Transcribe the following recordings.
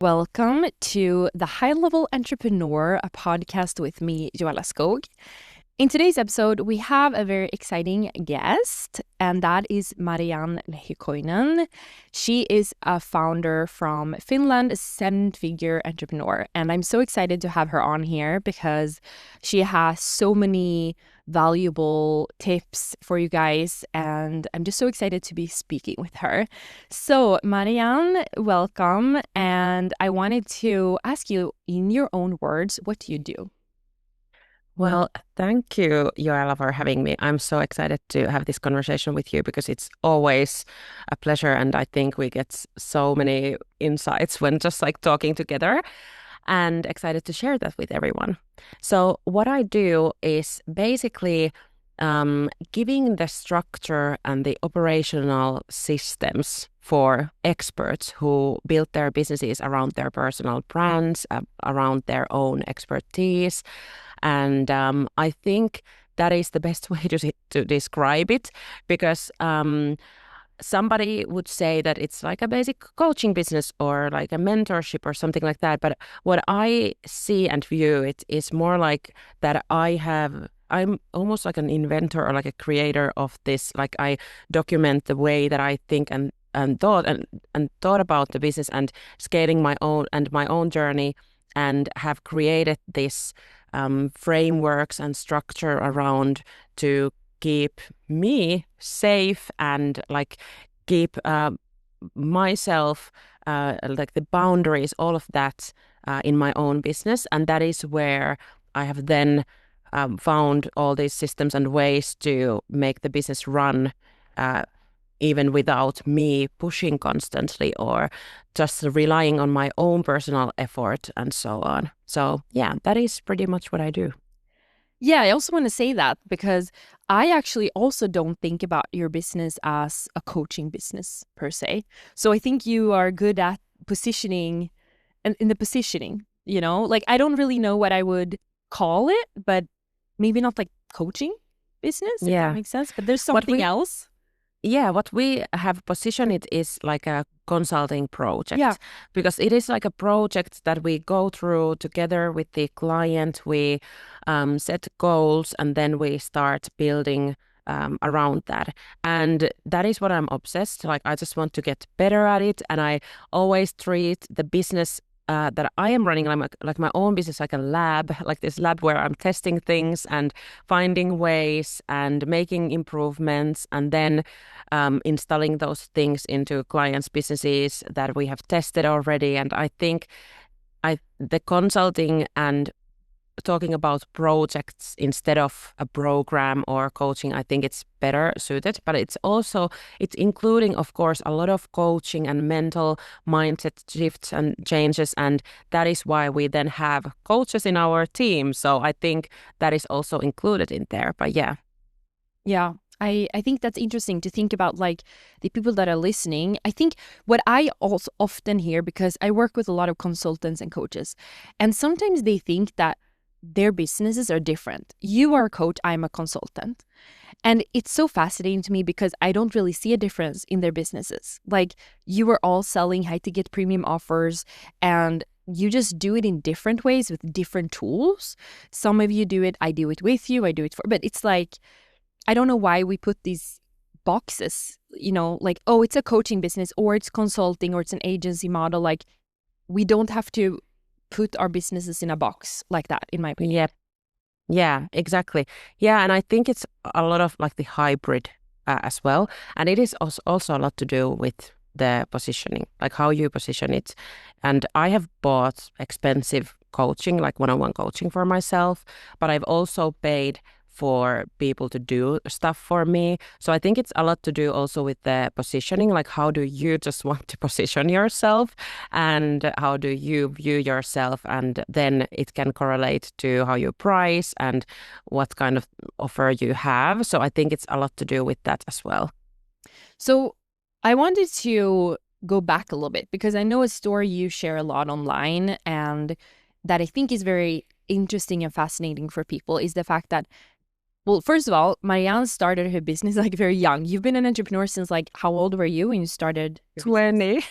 Welcome to the High Level Entrepreneur, a podcast with me, Joella Skog. In today's episode, we have a very exciting guest, and that is Marianne Lehikoinen. She is a founder from Finland, a seven-figure entrepreneur, and I'm so excited to have her on here because she has so many valuable tips for you guys, and I'm just so excited to be speaking with her. So, Marianne, welcome, and I wanted to ask you, in your own words, what do you do? Well, thank you, Joella, for having me. I'm so excited to have this conversation with you because it's always a pleasure. And I think we get so many insights when just like talking together, and excited to share that with everyone. So, what I do is basically giving the structure and the operational systems for experts who build their businesses around their personal brands, around their own expertise. And I think that is the best way to describe it, because somebody would say that it's like a basic coaching business or like a mentorship or something like that. But what I see and view it is more like that I'm almost like an inventor or like a creator of this. Like I document the way that I think and thought about the business and scaling my own journey, and have created this frameworks and structure around to keep me safe and like keep myself like the boundaries, all of that in my own business. And that is where I have then found all these systems and ways to make the business run even without me pushing constantly or just relying on my own personal effort and so on. So yeah, that is pretty much what I do. Yeah, I also want to say that because I actually also don't think about your business as a coaching business per se. So I think you are good at positioning and in the positioning, like I don't really know what I would call it, but maybe not like coaching business, if that Yeah. makes sense. But there's What something we else. what we have positioned it is like a consulting project. Yeah. Because it is like a project that we go through together with the client. We set goals and then we start building around that. And that is what I'm obsessed. Like I just want to get better at it. And I always treat the business that I am running like my own business, like a lab, like this lab where I'm testing things and finding ways and making improvements, and then installing those things into clients' businesses that we have tested already. And I think the consulting and talking about projects instead of a program or coaching, I think it's better suited. But it's including, of course, a lot of coaching and mental mindset shifts and changes. And that is why we then have coaches in our team. So I think that is also included in there. But yeah. Yeah. I think that's interesting to think about, like the people that are listening. I think what I also often hear, because I work with a lot of consultants and coaches, and sometimes they think that their businesses are different. You are a coach, I'm a consultant. And it's so fascinating to me because I don't really see a difference in their businesses. Like you are all selling high ticket premium offers, and you just do it in different ways with different tools. Some of you do it, I do it with you, I do it for, but it's like, I don't know why we put these boxes, like, oh, it's a coaching business or it's consulting or it's an agency model. Like we don't have to put our businesses in a box like that, in my opinion. Yeah. Yeah, exactly. Yeah, and I think it's a lot of like the hybrid as well. And it is also a lot to do with the positioning, like how you position it. And I have bought expensive coaching, like one-on-one coaching for myself, but I've also paid for people to do stuff for me. So I think it's a lot to do also with the positioning, like how do you just want to position yourself and how do you view yourself, and then it can correlate to how you price and what kind of offer you have. So I think it's a lot to do with that as well. So I wanted to go back a little bit because I know a story you share a lot online, and that I think is very interesting and fascinating for people is the fact that, well, first of all, Marianne started her business like very young. You've been an entrepreneur since like, how old were you when you started your business? 20.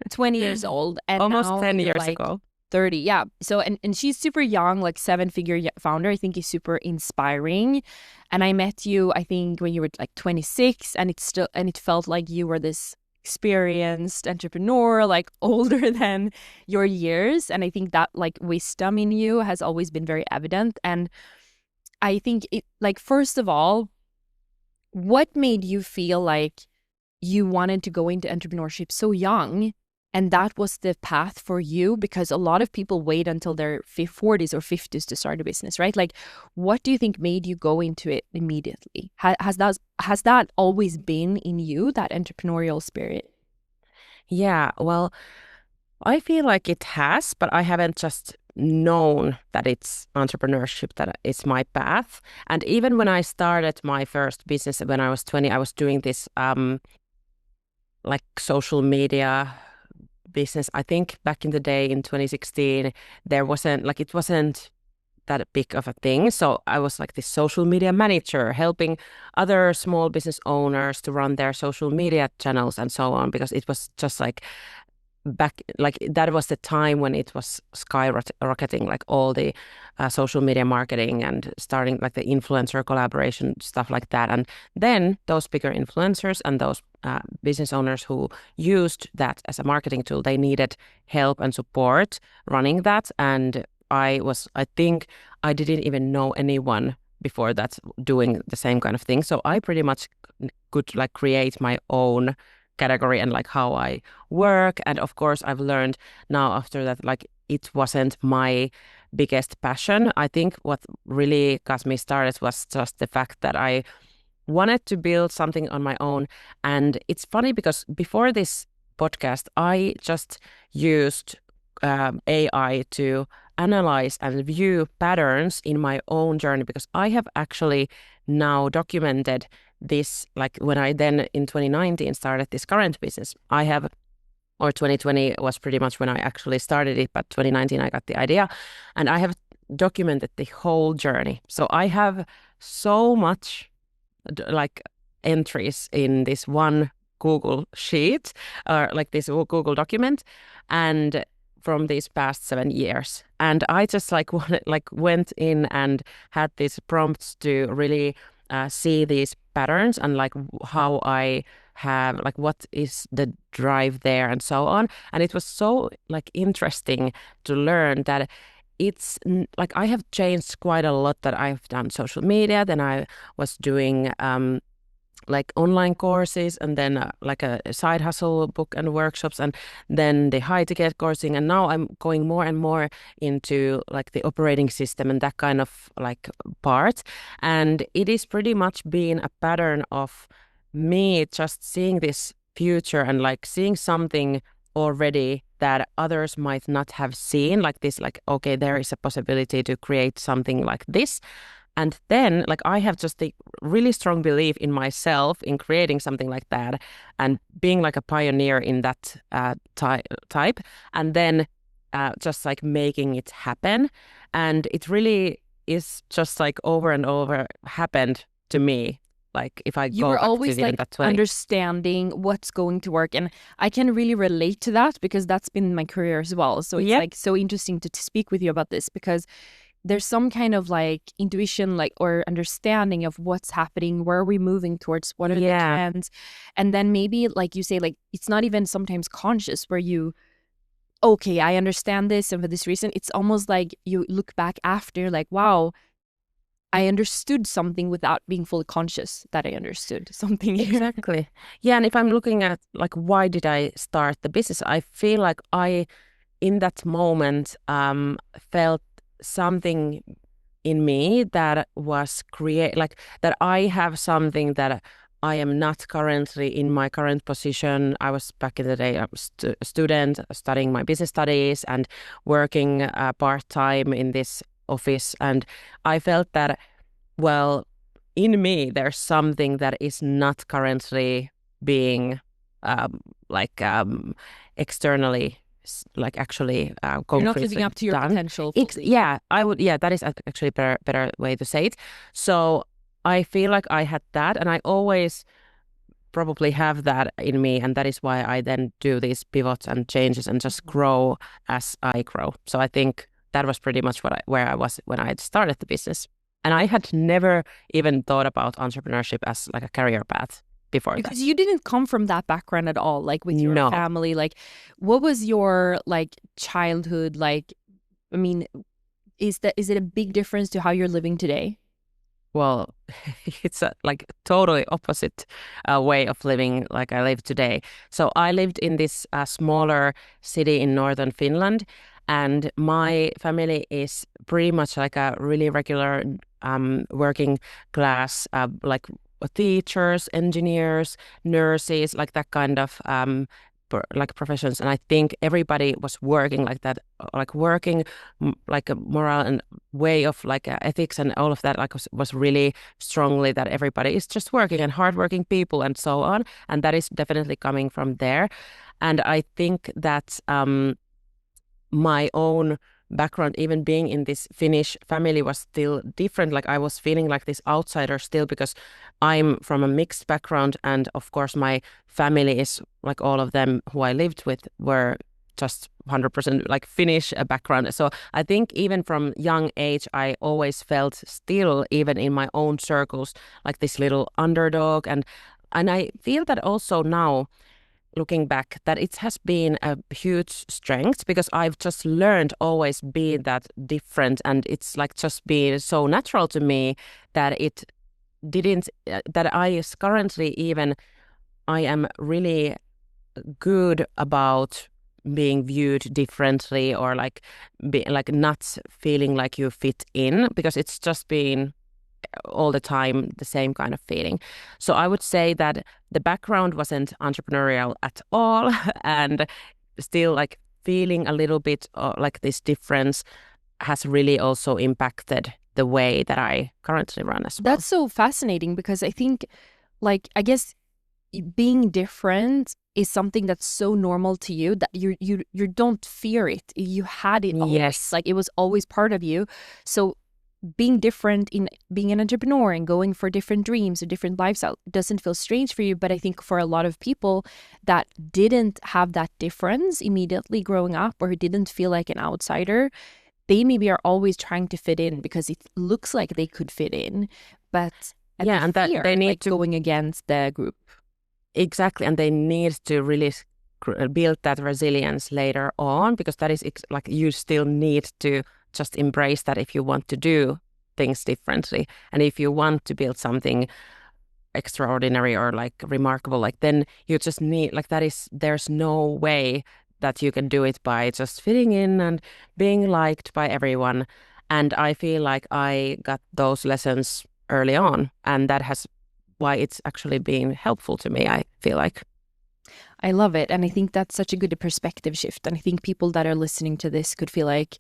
20 years old, and Almost now 10 you're years like ago. 30. Yeah. So, and she's super young, like seven-figure founder. I think is super inspiring. And I met you, I think, when you were like 26, and it felt like you were this experienced entrepreneur, like older than your years. And I think that like wisdom in you has always been very evident. And I think it, like, first of all, what made you feel like you wanted to go into entrepreneurship so young, and that was the path for you? Because a lot of people wait until their 40s or 50s to start a business, right? Like, what do you think made you go into it immediately? Has that always been in you, that entrepreneurial spirit? Yeah, well, I feel like it has, but I haven't just known that it's entrepreneurship, that it's my path. And even when I started my first business when I was 20, I was doing this like social media business. I think back in the day in 2016, there wasn't like it wasn't that big of a thing. So I was like this social media manager helping other small business owners to run their social media channels and so on, because it was just like back like that was the time when it was skyrocketing, like all the social media marketing and starting like the influencer collaboration stuff like that. And then those bigger influencers and those business owners who used that as a marketing tool, they needed help and support running that. And I think I didn't even know anyone before that doing the same kind of thing. So I pretty much could like create my own category and like how I work. And of course, I've learned now after that, like it wasn't my biggest passion. I think what really got me started was just the fact that I wanted to build something on my own. And it's funny because before this podcast, I just used AI to analyze and view patterns in my own journey, because I have actually now documented this, like when I then in 2019 started this current business, I have, or 2020 was pretty much when I actually started it, but 2019 I got the idea, and I have documented the whole journey. So I have so much like entries in this one Google sheet, or like this Google document, and from these past 7 years. And I just like went in and had these prompts to really see these patterns and like how I have like what is the drive there and so on. And it was so like interesting to learn that like I have changed quite a lot, that I've done social media, then I was doing like online courses, and then like a side hustle book and workshops, and then the high ticket coursing, and now I'm going more and more into like the operating system and that kind of like part. And it is pretty much been a pattern of me just seeing this future and like seeing something already that others might not have seen, like this, like okay, there is a possibility to create something like this. And then, like, I have just a really strong belief in myself in creating something like that and being like a pioneer in that type. And then just like making it happen. And it really is just like over and over happened to me. Like if I You go were back to always the end like of 20. understanding what's going to work. And I can really relate to that because that's been my career as well. So it's Yeah. like so interesting to speak with you about this, because there's some kind of like intuition, like, or understanding of what's happening, where are we moving towards, what are the Yeah. trends. And then maybe like you say, like it's not even sometimes conscious where you, okay, I understand this, and for this reason, it's almost like you look back after like, wow, I understood something without being fully conscious that I understood something here. Exactly. Yeah. And if I'm looking at like, why did I start the business? I feel like I, in that moment, felt something in me that was like that I have something that I am not currently in my current position. I was back in the day, I was a student studying my business studies and working part-time in this office. And I felt that, well, in me, there's something that is not currently being like externally like actually You're not living concretely up to your done. potential fully. Yeah, I would. Yeah, that is actually better way to say it. So I feel like I had that, and I always probably have that in me, and that is why I then do these pivots and changes and just grow as I grow. So I think that was pretty much where I was when I had started the business. And I had never even thought about entrepreneurship as like a career path before that. Because you didn't come from that background at all, like with your No. family. Like, what was your like childhood like? I mean, is it a big difference to how you're living today? Well, it's a like totally opposite way of living like I live today. So I lived in this smaller city in northern Finland, and my family is pretty much like a really regular working class, like teachers, engineers, nurses, like that kind of like professions. And I think everybody was working like that, like working like a moral and way of like ethics and all of that like was really strongly that everybody is just working and hardworking people and so on, and that is definitely coming from there. And I think that my own background, even being in this Finnish family, was still different. Like I was feeling like this outsider still because I'm from a mixed background, and of course my family is like all of them who I lived with were just 100% like Finnish background. So I think even from young age, I always felt still, even in my own circles, like this little underdog. And I feel that also now, looking back, that it has been a huge strength because I've just learned always be that different, and it's like just been so natural to me that it didn't that I currently even I am really good about being viewed differently, or like like not feeling like you fit in, because it's just been all the time the same kind of feeling. So I would say that the background wasn't entrepreneurial at all and still like feeling a little bit like this difference has really also impacted the way that I currently run as well. That's so fascinating because I think, like, I guess being different is something that's so normal to you that you don't fear it. You had it always. Yes. Like it was always part of you. So being different in being an entrepreneur and going for different dreams or different lifestyle doesn't feel strange for you. But I think for a lot of people that didn't have that difference immediately growing up, or who didn't feel like an outsider, they maybe are always trying to fit in because it looks like they could fit in, but yeah, and that fear, they need like to going against the group. exactly, and they need to really build that resilience later on, because that is like you still need to just embrace that if you want to do things differently, and if you want to build something extraordinary or like remarkable, like then you just need like that is there's no way that you can do it by just fitting in and being liked by everyone. And I feel like I got those lessons early on, and that has why it's actually been helpful to me, I feel like. I love it. And I think that's such a good perspective shift. And I think people that are listening to this could feel like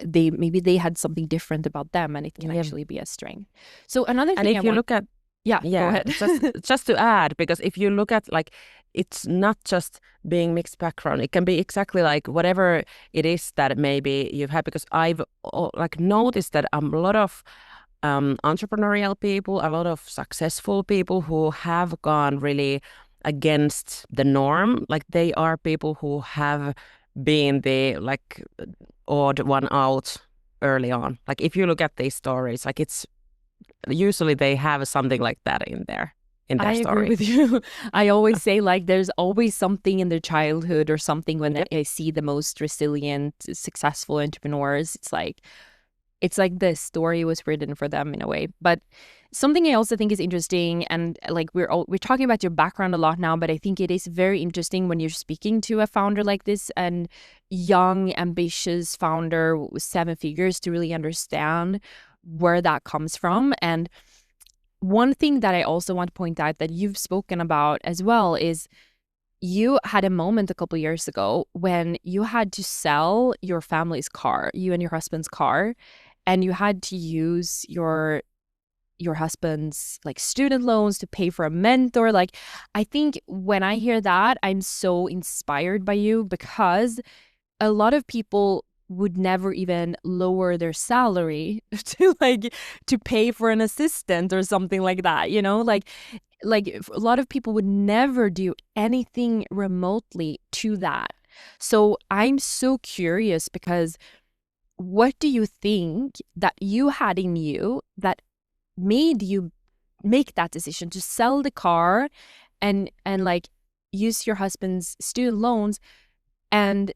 they had something different about them, and it can actually be a strength. So another And thing if you look at yeah, go ahead. just to add, because if you look at like it's not just being mixed background, it can be exactly like whatever it is that maybe you've had, because I've like noticed that a lot of entrepreneurial people, a lot of successful people who have gone really against the norm, like they are people who have been the like odd one out early on. Like if you look at these stories, like it's usually they have something like that in their I story. agree with you. I always say like there's always something in their childhood or something when I see the most resilient, successful entrepreneurs. It's like the story was written for them in a way. But something I also think is interesting, and like we're talking about your background a lot now, but I think it is very interesting when you're speaking to a founder like this, and young, ambitious founder with 7 figures, to really understand where that comes from. And one thing that I also want to point out that you've spoken about as well is you had a moment a couple years ago when you had to sell your family's car, you and your husband's car, and you had to use your husband's like student loans to pay for a mentor. Like, I think when I hear that, I'm so inspired by you, because a lot of people would never even lower their salary to like to pay for an assistant or something like that, you know, like a lot of people would never do anything remotely to that. So I'm so curious, because what do you think that you had in you that made you make that decision to sell the car and like use your husband's student loans and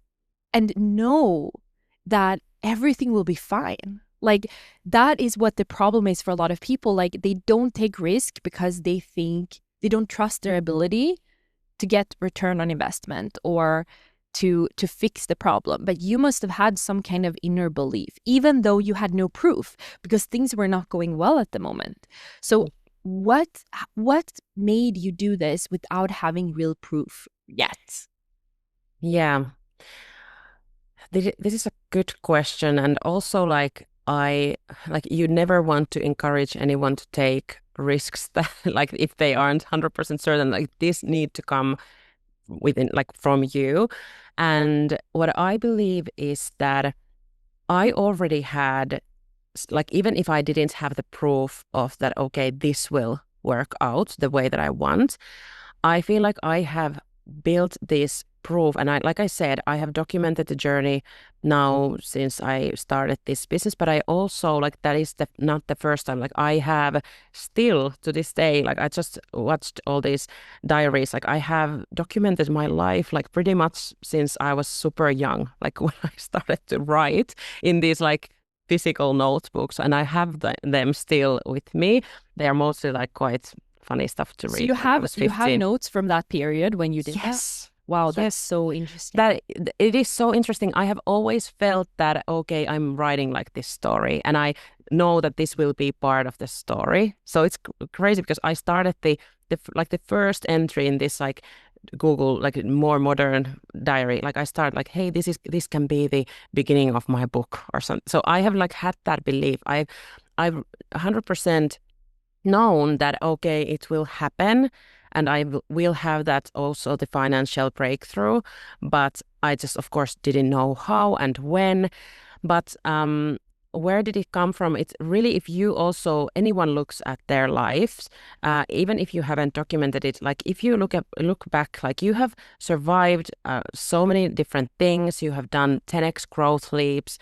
know that everything will be fine? Like, that is what the problem is for a lot of people. Like, they don't take risk because they think they don't trust their ability to get return on investment or to fix the problem. But you must have had some kind of inner belief, even though you had no proof, because things were not going well at the moment. So what made you do this without having real proof yet? Yeah, this is a good question. And also, like, you never want to encourage anyone to take risks that, like, if they aren't 100% certain, like, this need to come within, like, from you. And what I believe is that I already had, like, even if I didn't have the proof of that, okay, this will work out the way that I want, I feel like I have built this proof. And like I said, I have documented the journey now since I started this business. But I also, like, that is not the first time. Like, I have still to this day, like, I just watched all these diaries. Like, I have documented my life, like, pretty much since I was super young, like when I started to write in these, like, physical notebooks, and I have them still with me. They are mostly, like, quite funny stuff to So read. you Like, I have was 15. notes from that period when you did that? Yes. Wow, that's Yes. so interesting. That it is so interesting. I have always felt that, okay, I'm writing like this story, and I know that this will be part of the story. So it's crazy because I started the first entry in this, like, Google, like, more modern diary. Like, I start like, hey, this can be the beginning of my book or something. So I have, like, had that belief. I've 100% known that, okay, it will happen, and I will have that also, the financial breakthrough. But I just, of course, didn't know how and when. But where did it come from? It's really, if you also, anyone looks at their lives, even if you haven't documented it, like, if you look back, like, you have survived so many different things. You have done 10x growth leaps,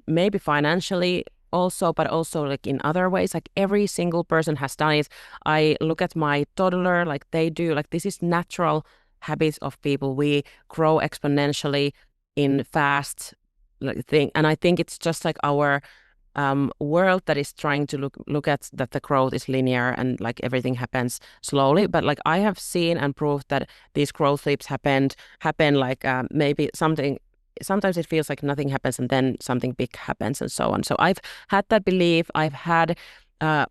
maybe financially also, but also, like, in other ways. Like, every single person has done it. I look at my toddler, like, they do, like, this is natural habits of people. We grow exponentially in fast, like, thing. And I think it's just like our world that is trying to look at that the growth is linear and, like, everything happens slowly. But, like, I have seen and proved that these growth leaps happen like, maybe sometimes it feels like nothing happens and then something big happens and so on. So I've had that belief. I've had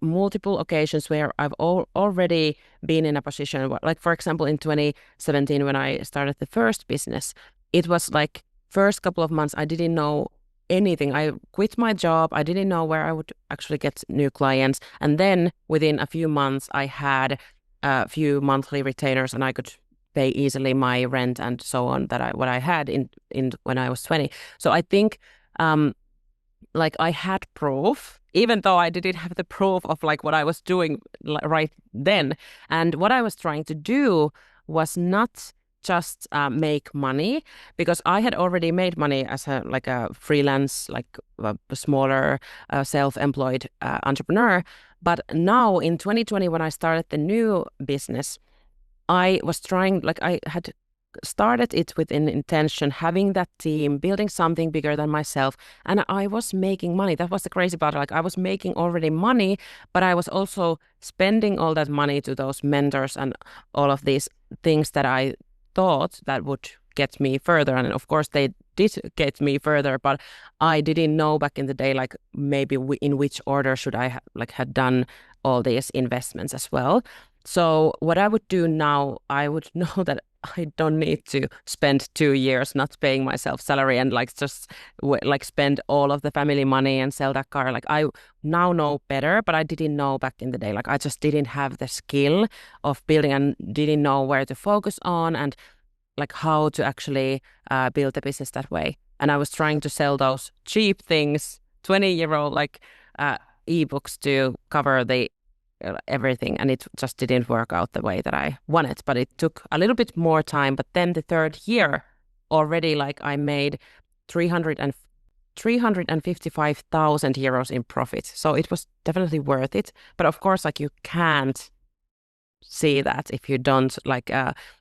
multiple occasions where I've already been in a position where, like, for example, in 2017, when I started the first business, it was like, first couple of months, I didn't know anything. I quit my job. I didn't know where I would actually get new clients. And then within a few months, I had a few monthly retainers, and I could pay easily my rent and so on, what I had in when I was 20. So I think like, I had proof, even though I didn't have the proof of, like, what I was doing right then. And what I was trying to do was not just make money, because I had already made money as a freelance, like a smaller self-employed entrepreneur. But now in 2020, when I started the new business, I was trying, like, I had started it with an intention, having that team, building something bigger than myself, and I was making money. That was the crazy part. Like, I was making already money, but I was also spending all that money to those mentors and all of these things that I thought that would get me further. And of course, they did get me further, but I didn't know back in the day, like, maybe in which order should I had done all these investments as well. So what I would do now, I would know that I don't need to spend 2 years not paying myself salary and, like, just like, spend all of the family money and sell that car. Like, I now know better, but I didn't know back in the day. Like, I just didn't have the skill of building and didn't know where to focus on and, like, how to actually build a business that way. and I was trying to sell those cheap things, 20-year-old like ebooks to cover the everything, and it just didn't work out the way that I wanted. But it took a little bit more time. But then the third year already, like I made 300 and 355,000 euros in profit. So it was definitely worth it. But of course, like you can't see that if you don't like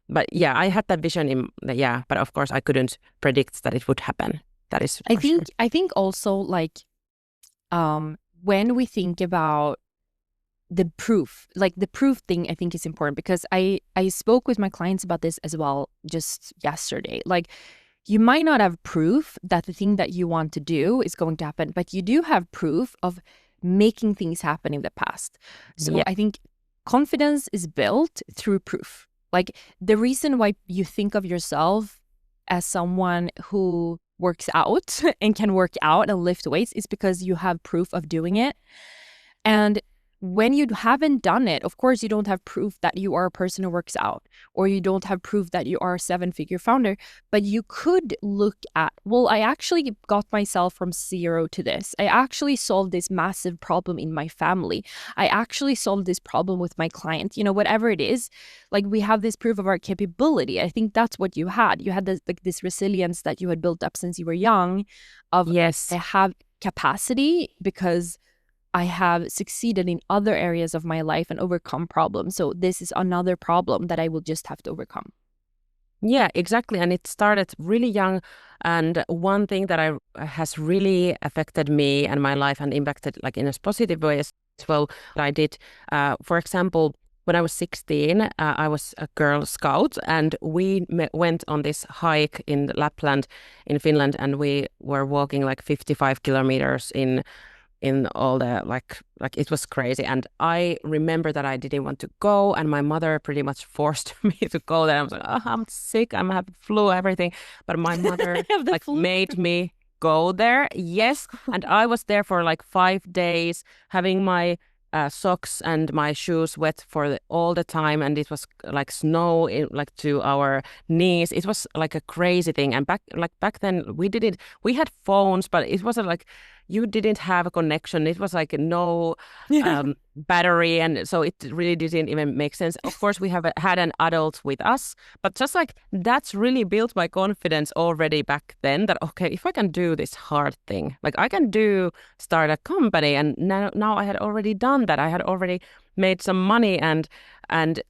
but yeah, I had that vision in yeah, but of course I couldn't predict that it would happen. That is for sure. I think also like when we think about the proof, like the proof thing, I think is important, because I spoke with my clients about this as well just yesterday. Like, you might not have proof that the thing that you want to do is going to happen, but you do have proof of making things happen in the past. So Yeah. I think confidence is built through proof. Like, the reason why you think of yourself as someone who works out and can work out and lift weights is because you have proof of doing it. And when you haven't done it, of course, you don't have proof that you are a person who works out, or you don't have proof that you are a 7-figure founder, but you could look at, well, I actually got myself from zero to this. I actually solved this massive problem in my family. I actually solved this problem with my client, you know, whatever it is. Like, we have this proof of our capability. I think that's what you had. You had this, like, this resilience that you had built up since you were young of, Yes. I have capacity because I have succeeded in other areas of my life and overcome problems. So this is another problem that I will just have to overcome. Yeah, exactly. And it started really young. And one thing that has really affected me and my life and impacted like in a positive way as well, I did, for example, when I was 16, I was a Girl Scout, and we went on this hike in Lapland in Finland, and we were walking like 55 kilometers in all the like it was crazy. And I remember that I didn't want to go, and my mother pretty much forced me to go there. I was like, oh, I'm sick, I'm having flu, everything. But my mother like made me go there. Yes. And I was there for like 5 days, having my socks and my shoes wet for all the time, and it was like snow like to our knees. It was like a crazy thing. And back then we had phones, but it wasn't like you didn't have a connection. It was like no battery, and so it really didn't even make sense. Of course, we have had an adult with us, but just like that's really built my confidence already back then, that okay, if I can do this hard thing, like I can start a company. And now I had already done that. I had already made some money, and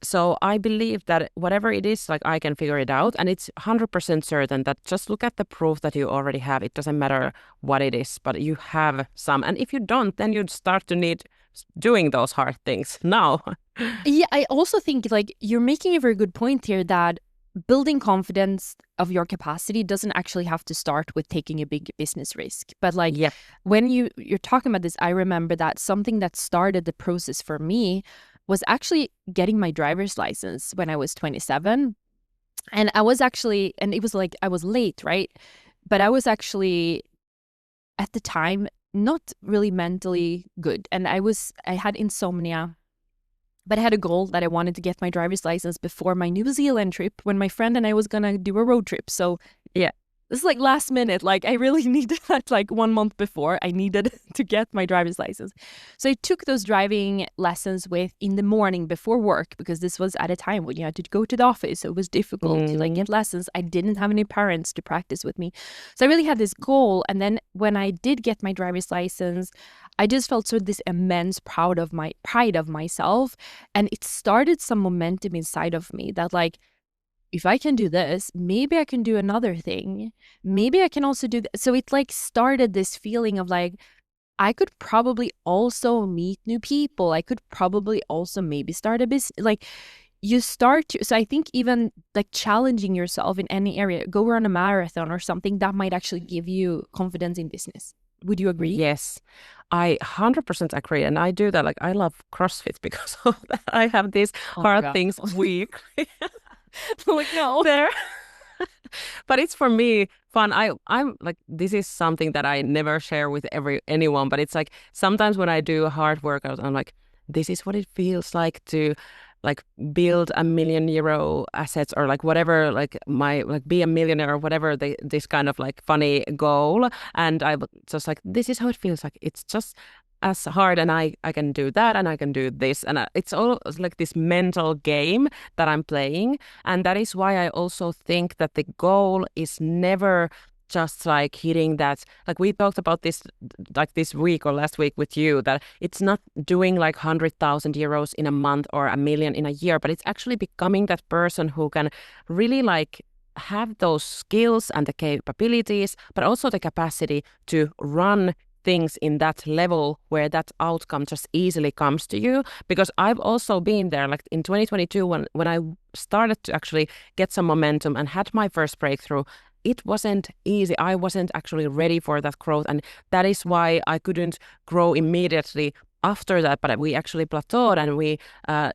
so I believe that whatever it is, like I can figure it out. And it's 100% certain that just look at the proof that you already have. It doesn't matter what it is, but you have some. And if you don't, then you'd start to need doing those hard things now. Yeah, I also think like you're making a very good point here, that building confidence of your capacity doesn't actually have to start with taking a big business risk. But like when you're talking about this, I remember that something that started the process for me was actually getting my driver's license when I was 27. And I was actually, and it was like I was late, right? But I was actually at the time not really mentally good, and I had insomnia. But I had a goal that I wanted to get my driver's license before my New Zealand trip, when my friend and I was gonna do a road trip. So yeah, this is like last minute. Like, I really needed that, like 1 month before I needed to get my driver's license. So I took those driving lessons in the morning before work, because this was at a time when you had to go to the office. So it was difficult to like get lessons. I didn't have any parents to practice with me. So I really had this goal. And then when I did get my driver's license, I just felt this immense pride of myself. And it started some momentum inside of me that like, if I can do this, maybe I can do another thing. Maybe I can also do that. So it like started this feeling of like, I could probably also meet new people. I could probably also maybe start a business. Like, you start to, so I think even like challenging yourself in any area, go run a marathon or something, that might actually give you confidence in business. Would you agree? Yes, I 100% agree. And I do that. Like, I love CrossFit because of that. I have these hard things weekly. Like, no. There. But it's for me fun. I'm like, this is something that I never share with anyone, but it's like sometimes when I do a hard workout, I'm like, this is what it feels like to like build €1 million assets or like whatever, like my like be a millionaire or whatever this kind of like funny goal. And I was just like, this is how it feels like. It's just as hard, and I can do that and I can do this, and it's all like this mental game that I'm playing. And that is why I also think that the goal is never just like hitting that, like we talked about this like this week or last week with you, that it's not doing like €100,000 in a month or a million in a year, but it's actually becoming that person who can really like have those skills and the capabilities, but also the capacity to run things in that level where that outcome just easily comes to you. Because I've also been there, like in 2022 when I started to actually get some momentum and had my first breakthrough. It wasn't easy. I wasn't actually ready for that growth. And that is why I couldn't grow immediately after that. But we actually plateaued, and we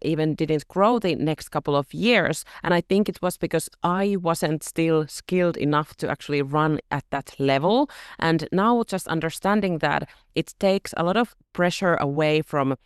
even didn't grow the next couple of years. And I think it was because I wasn't still skilled enough to actually run at that level. And now just understanding that it takes a lot of pressure away from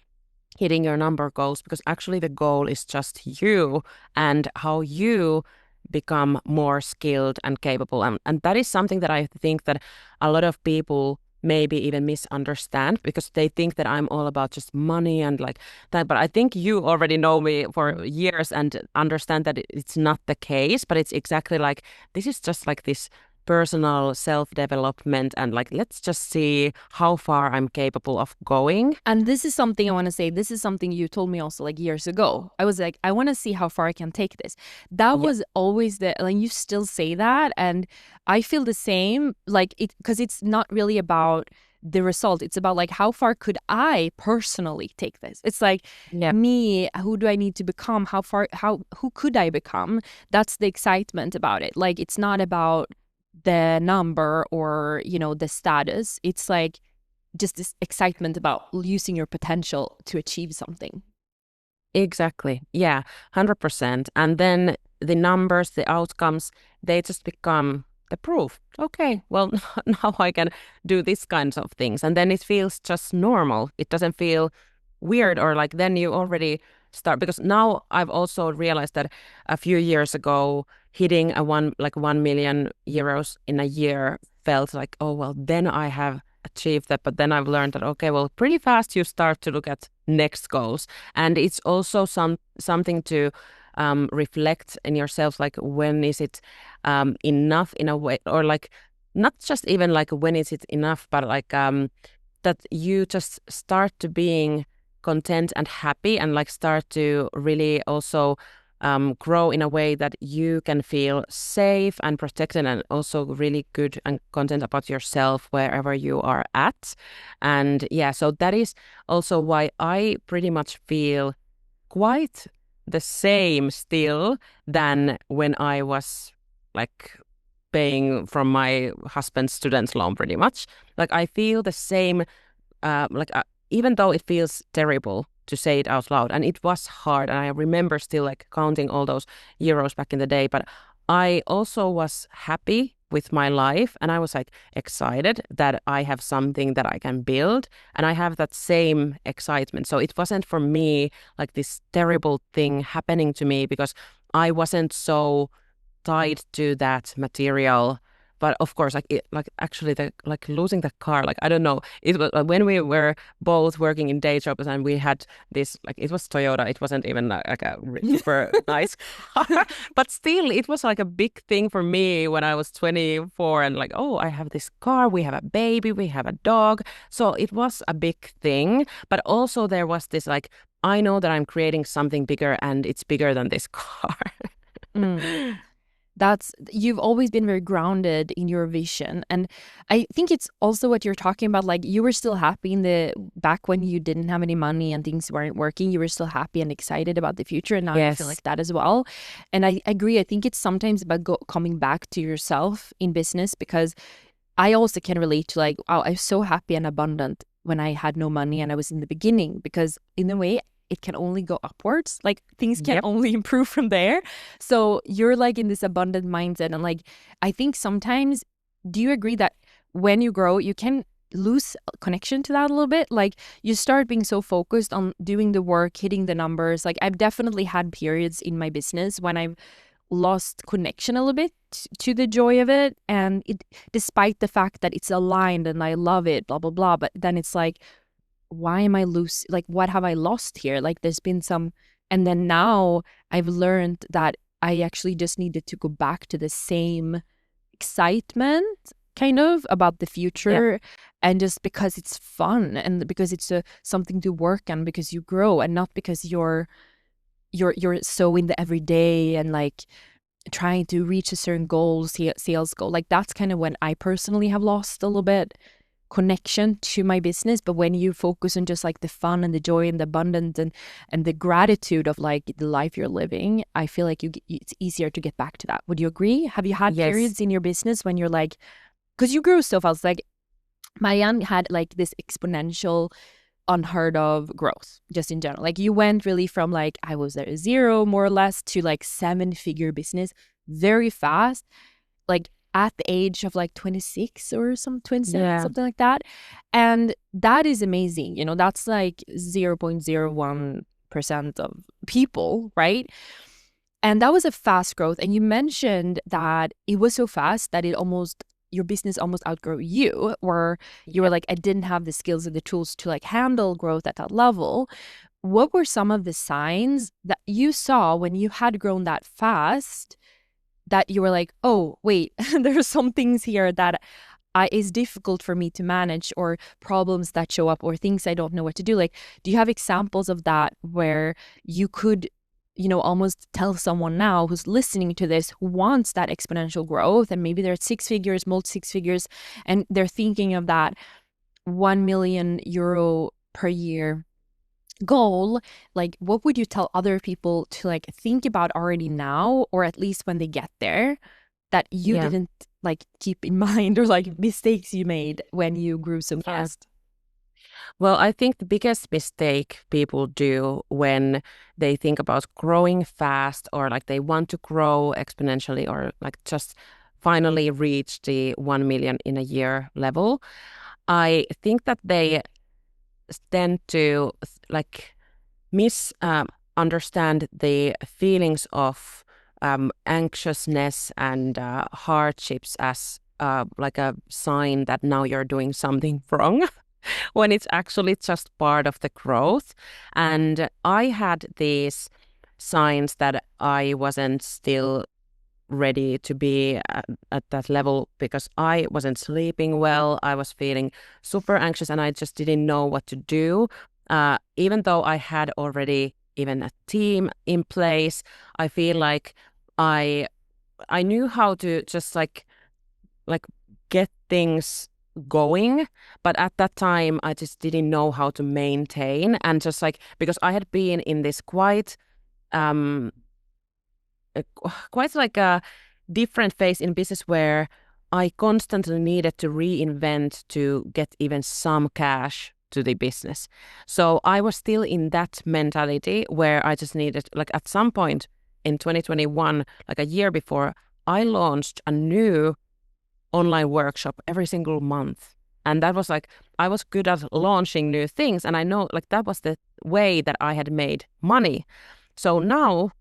hitting your number goals, because actually the goal is just you and how you become more skilled and capable. And that is something that I think that a lot of people maybe even misunderstand, because they think that I'm all about just money and like that. But I think you already know me for years and understand that it's not the case, but it's exactly like, this is just like this personal self-development, and like, let's just see how far I'm capable of going. And this is something I want to say, this is something you told me also like years ago. I was like, I want to see how far I can take this. That was always the, like, you still say that, and I feel the same, like it, because it's not really about the result. It's about like, how far could I personally take this? It's like me, who do I need to become? Who could I become? That's the excitement about it. Like, it's not about the number or, you know, the status. It's like just this excitement about using your potential to achieve something. Exactly. Yeah, 100%. And then the numbers, the outcomes, they just become the proof. Okay, well, now I can do these kinds of things. And then it feels just normal. It doesn't feel weird, or like then you already start, because now I've also realized that a few years ago hitting €1 million in a year felt like, oh well, then I have achieved that. But then I've learned that, okay, well, pretty fast you start to look at next goals. And it's also something to reflect in yourself, like when is it enough in a way, or like not just even like when is it enough, but like that you just start to being content and happy, and like start to really also grow in a way that you can feel safe and protected, and also really good and content about yourself wherever you are at. And yeah, so that is also why I pretty much feel quite the same still than when I was like paying from my husband's student loan, pretty much. Like I feel the same, even though it feels terrible to say it out loud, and it was hard, and I remember still like counting all those euros back in the day, but I also was happy with my life, and I was like excited that I have something that I can build, and I have that same excitement. So it wasn't for me like this terrible thing happening to me, because I wasn't so tied to that material. But of course, actually, like losing the car, like I don't know, it was when we were both working in day jobs, and we had this, like it was Toyota. It wasn't even like a super nice car, but still, it was like a big thing for me when I was 24, and like, oh, I have this car, we have a baby, we have a dog, so it was a big thing. But also there was this like, I know that I'm creating something bigger, and it's bigger than this car. You've always been very grounded in your vision. And I think it's also what you're talking about, like you were still happy in the back when you didn't have any money and things weren't working, you were still happy and excited about the future, and now you feel like that as well. And I agree. I think it's sometimes about coming back to yourself in business, because I also can relate to like, wow, I was so happy and abundant when I had no money and I was in the beginning, because in a way it can only go upwards. Like things can only improve from there. So you're like in this abundant mindset. And like, I think sometimes, do you agree that when you grow, you can lose connection to that a little bit. Like you start being so focused on doing the work, hitting the numbers. Like I've definitely had periods in my business when I've lost connection a little bit to the joy of it, and it, despite the fact that it's aligned and I love it, blah blah blah, but then it's like, why am I lose, like what have I lost here? Like there's been some, and then now I've learned that I actually just needed to go back to the same excitement kind of about the future, and just because it's fun and because it's something to work on, because you grow, and not because you're so in the everyday and like trying to reach a certain goal, sales goal. Like that's kind of when I personally have lost a little bit connection to my business. But when you focus on just like the fun and the joy and the abundance and the gratitude of like the life you're living, I feel like it's easier to get back to that. Would you agree? Have you had periods in your business when you're like, because you grew so fast, like Marianne had like this exponential, unheard of growth just in general. Like you went really from like, I was there zero more or less to like 7-figure business very fast, like at the age of like 26 or 27, something like that. And that is amazing. You know, that's like 0.01% of people, right? And that was a fast growth. And you mentioned that it was so fast that it almost, your business almost outgrew you, or you were like, I didn't have the skills and the tools to like handle growth at that level. What were some of the signs that you saw when you had grown that fast that you were like, oh, wait, there's some things here that is difficult for me to manage, or problems that show up, or things I don't know what to do? Like, do you have examples of that where you could, you know, almost tell someone now who's listening to this, who wants that exponential growth, and maybe they're at 6 figures, multi 6 figures, and they're thinking of that 1 million euro per year goal? Like, what would you tell other people to like think about already now, or at least when they get there, that you didn't like keep in mind, or like mistakes you made when you grew so fast? Well, I think the biggest mistake people do when they think about growing fast, or like they want to grow exponentially, or like just finally reach the 1 million in a year level, I think that they tend to like misunderstand the feelings of anxiousness and hardships as like a sign that now you're doing something wrong. When it's actually just part of the growth. And I had these signs that I wasn't still ready to be at that level, because I wasn't sleeping well. I was feeling super anxious and I just didn't know what to do. Even though I had already even a team in place, I feel like I knew how to just like get things going, but at that time I just didn't know how to maintain, and just like, because I had been in this um quite like a different phase in business where I constantly needed to reinvent to get even some cash to the business. So I was still in that mentality where I just needed, like at some point in 2021, like a year before, I launched a new online workshop every single month. And that was like, I was good at launching new things. And I know like that was the way that I had made money. So now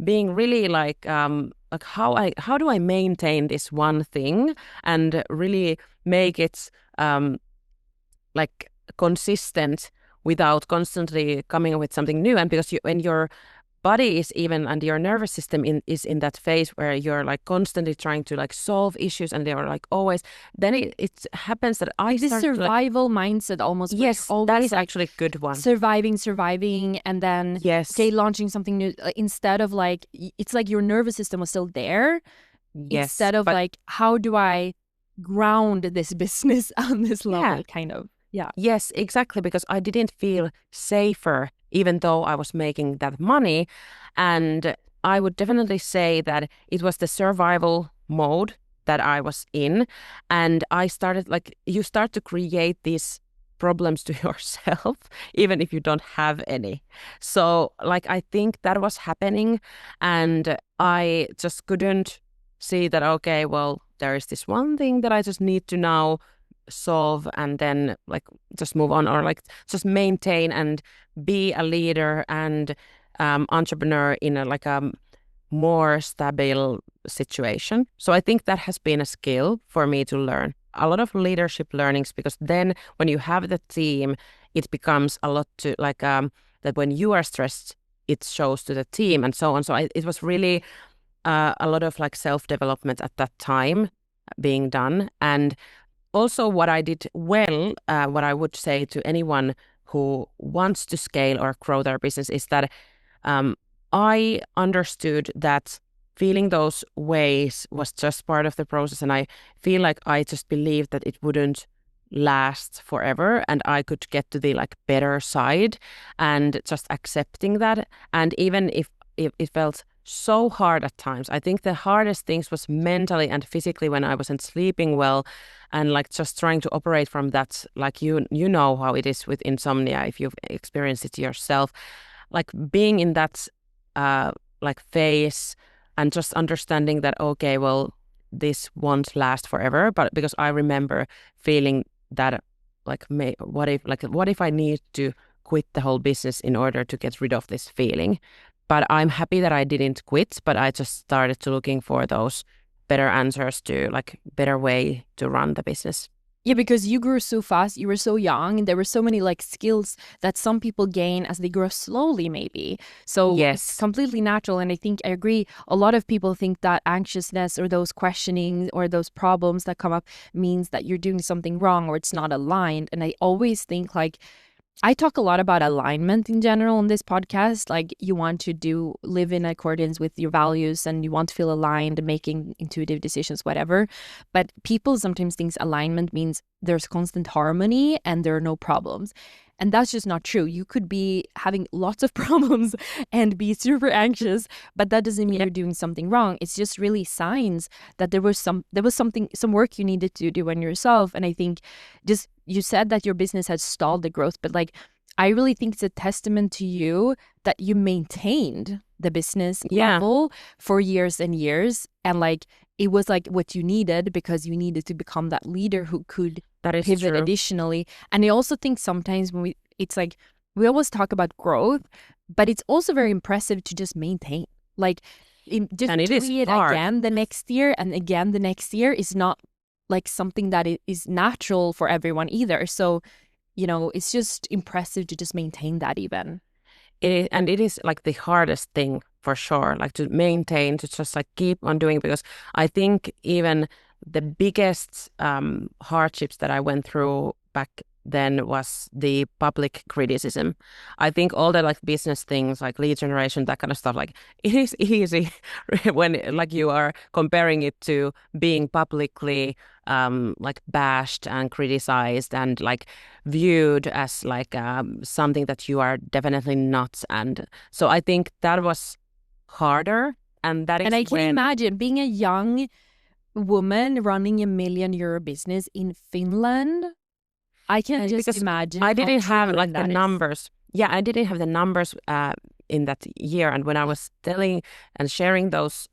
being really like how do I maintain this one thing and really make it like consistent without constantly coming up with something new. And because when your body is even, and your nervous system is in that phase where you're like constantly trying to like solve issues, and they're like always, then it happens that I this start survival mindset almost. Yes, that is actually a good one. Surviving, and then okay, launching something new, instead of like, it's like your nervous system was still there. Instead of like, how do I ground this business on this level, kind of. Yes, exactly, because I didn't feel safer even though I was making that money. And I would definitely say that it was the survival mode that I was in. And I started like, you start to create these problems to yourself, even if you don't have any. So like, I think that was happening. And I just couldn't see that, okay, well, there is this one thing that I just need to now solve and then like just move on, or like just maintain and be a leader and entrepreneur in a like a more stable situation. So I think that has been a skill for me to learn. A lot of leadership learnings, because then when you have the team, it becomes a lot to like that when you are stressed, it shows to the team and so on. So it was really a lot of like self-development at that time being done. And also what I did well, what I would say to anyone who wants to scale or grow their business is that um, I understood that feeling those ways was just part of the process. And I feel like I just believed that it wouldn't last forever and I could get to the like better side, and just accepting that. And even if it felt so hard at times, I think the hardest things was mentally and physically when I wasn't sleeping well, and like just trying to operate from that. Like you know how it is with insomnia if you've experienced it yourself, like being in that like phase and just understanding that, okay, well, this won't last forever. But because I remember feeling that like what if I need to quit the whole business in order to get rid of this feeling. But I'm happy that I didn't quit, but I just started to looking for those better answers to like better way to run the business. Yeah, because you grew so fast, you were so young, and there were so many like skills that some people gain as they grow slowly, maybe. So it's Yes. completely natural. And I think I agree. A lot of people think that anxiousness or those questioning or those problems that come up means that you're doing something wrong or it's not aligned. And I always think like, I talk a lot about alignment in general on this podcast. Like you want to live in accordance with your values and you want to feel aligned, making intuitive decisions, whatever. But people sometimes think alignment means there's constant harmony and there are no problems. And that's just not true. You could be having lots of problems and be super anxious, but that doesn't mean you're doing something wrong. It's just really signs that there was some work you needed to do on yourself. And I think just you said that your business has stalled the growth, but like I really think it's a testament to you that you maintained the business level for years and years. And like it was like what you needed because you needed to become that leader who could That is pivot true. additionally. And I also think sometimes when it's like we always talk about growth, but it's also very impressive to just maintain. Like just And it is doing it hard. again the next year and again the next year is not like something that is natural for everyone either. So, you know, it's just impressive to just maintain that even. And it is like the hardest thing for sure, like to maintain, to just like keep on doing, because I think even the biggest hardships that I went through back then was the public criticism. I think all the like business things like lead generation, that kind of stuff, like it is easy when like you are comparing it to being publicly like bashed and criticized and like viewed as like something that you are definitely not. And so I think that was harder. And that is And I can imagine being a young woman running €1 million business in Finland. I can just imagine. I didn't have like the that is. numbers. Yeah, I didn't have the numbers in that year. And when I was telling and sharing those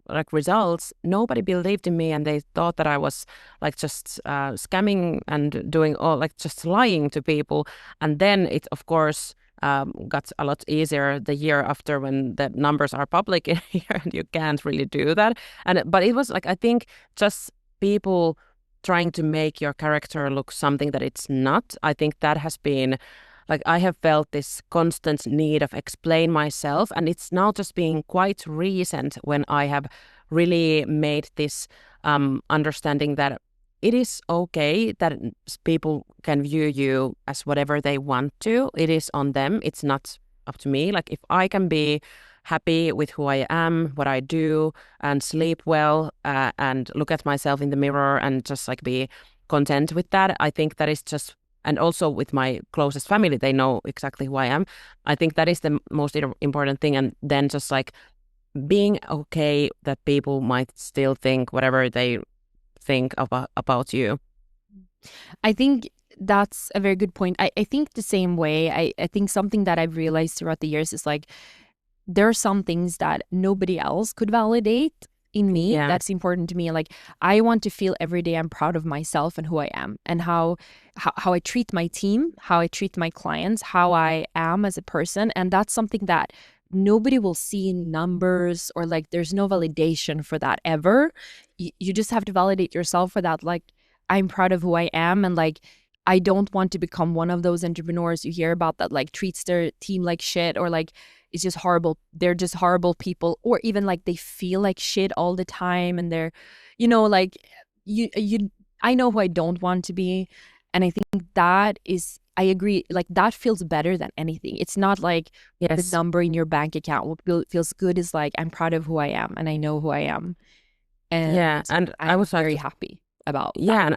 like results, nobody believed in me, and they thought that I was like just scamming and doing all like just lying to people. And then it of course got a lot easier the year after when the numbers are public in here, and you can't really do that. And but it was like I think just people trying to make your character look something that it's not. I think that has been like I have felt this constant need of explain myself, and it's now just being quite recent when I have really made this understanding that it is okay that people can view you as whatever they want to. It is on them. It's not up to me. Like if I can be happy with who I am, what I do, and sleep well, and look at myself in the mirror and just like be content with that. I think that is just, and also with my closest family, they know exactly who I am. I think that is the most important thing. And then just like being okay that people might still think whatever they think about you. I think that's a very good point. I think the same way. I think something that I've realized throughout the years is like there are some things that nobody else could validate. in me Yeah. that's important to me. Like I want to feel every day I'm proud of myself and who I am, and how I treat my team, how I treat my clients, how I am as a person. And that's something that nobody will see in numbers, or like there's no validation for that ever. You just have to validate yourself for that. Like I'm proud of who I am, and like I don't want to become one of those entrepreneurs you hear about that like treats their team like shit, or like it's just horrible. They're just horrible people, or even like they feel like shit all the time, and they're, like you. I know who I don't want to be, and I think that is. I agree. Like that feels better than anything. It's not like the Yes. number in your bank account. What feels good is like I'm proud of who I am, and I know who I am, and Yeah. And I I'm was like, very happy about that. yeah.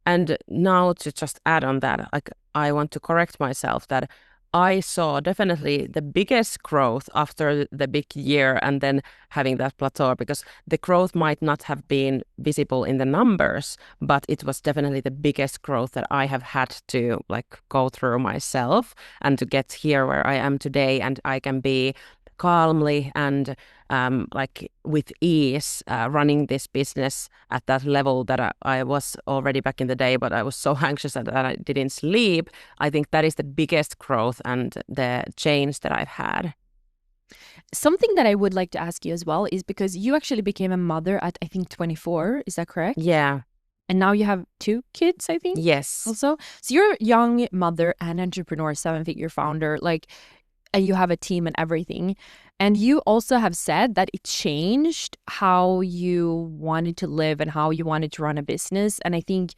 And now to just add on that, like I want to correct myself that I saw definitely the biggest growth after the big year and then having that plateau, because the growth might not have been visible in the numbers, but it was definitely the biggest growth that I have had to like go through myself and to get here where I am today, and I can be calmly and like with ease running this business at that level that I was already back in the day, but I was so anxious that I didn't sleep. I think that is the biggest growth and the change that I've had. Something that I would like to ask you as well is because you actually became a mother at I think 24. Is that correct? Yeah. And now you have two kids, I think, Yes. also. So you're a young mother and entrepreneur, seven-figure founder, like, and you have a team and everything. And you also have said that it changed how you wanted to live and how you wanted to run a business. And I think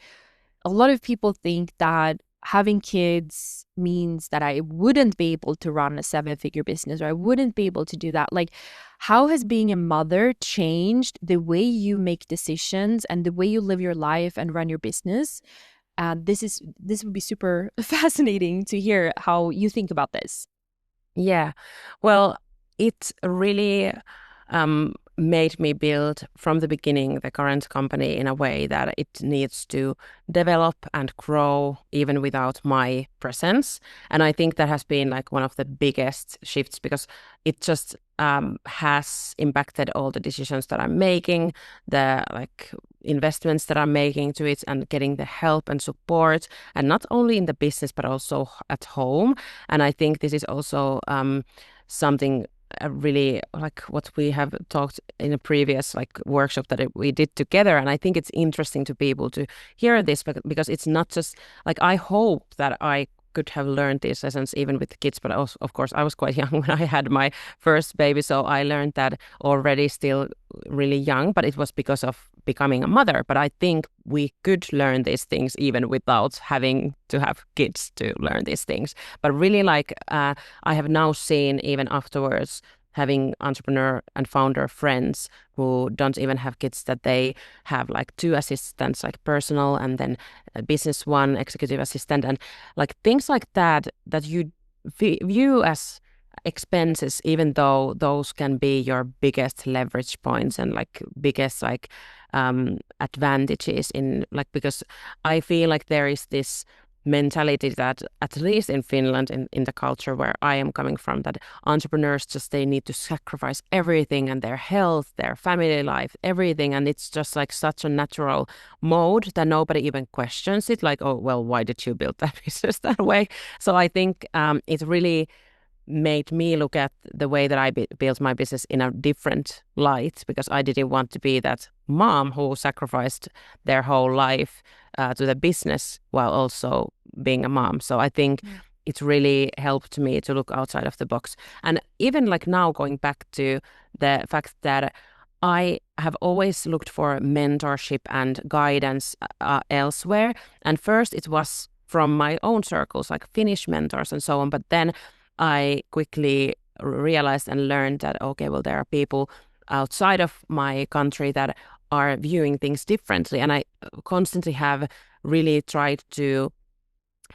a lot of people think that having kids means that I wouldn't be able to run a seven-figure business, or I wouldn't be able to do that. Like, how has being a mother changed the way you make decisions and the way you live your life and run your business? This would be super fascinating to hear how you think about this. Yeah. Well, it really made me build from the beginning the current company in a way that it needs to develop and grow even without my presence. And I think that has been like one of the biggest shifts, because it just has impacted all the decisions that I'm making, the like investments that I'm making to it, and getting the help and support, and not only in the business but also at home. And I think this is also something really like what we have talked in a previous like workshop that we did together. And I think it's interesting to be able to hear this, because it's not just like, I hope that I could have learned these lessons even with the kids, but also, of course, I was quite young when I had my first baby, so I learned that already still really young, but it was because of becoming a mother. But I think we could learn these things even without having to have kids to learn these things. But really, like I have now seen even afterwards, having entrepreneur and founder friends who don't even have kids, that they have like two assistants, like personal and then a business one, executive assistant, and like things like that that you view as expenses, even though those can be your biggest leverage points and like biggest like advantages in like, because I feel like there is this mentality that at least in Finland, in the culture where I am coming from, that entrepreneurs just, they need to sacrifice everything, and their health, their family life, everything, and it's just like such a natural mode that nobody even questions it, like, oh well, why did you build that business that way? So I think it really made me look at the way that I built my business in a different light, because I didn't want to be that mom who sacrificed their whole life to the business while also being a mom. So I think it really helped me to look outside of the box. And even like now, going back to the fact that I have always looked for mentorship and guidance elsewhere. And first it was from my own circles, like Finnish mentors and so on. But then I quickly realized and learned that, okay, well, there are people outside of my country that are viewing things differently. And I constantly have really tried to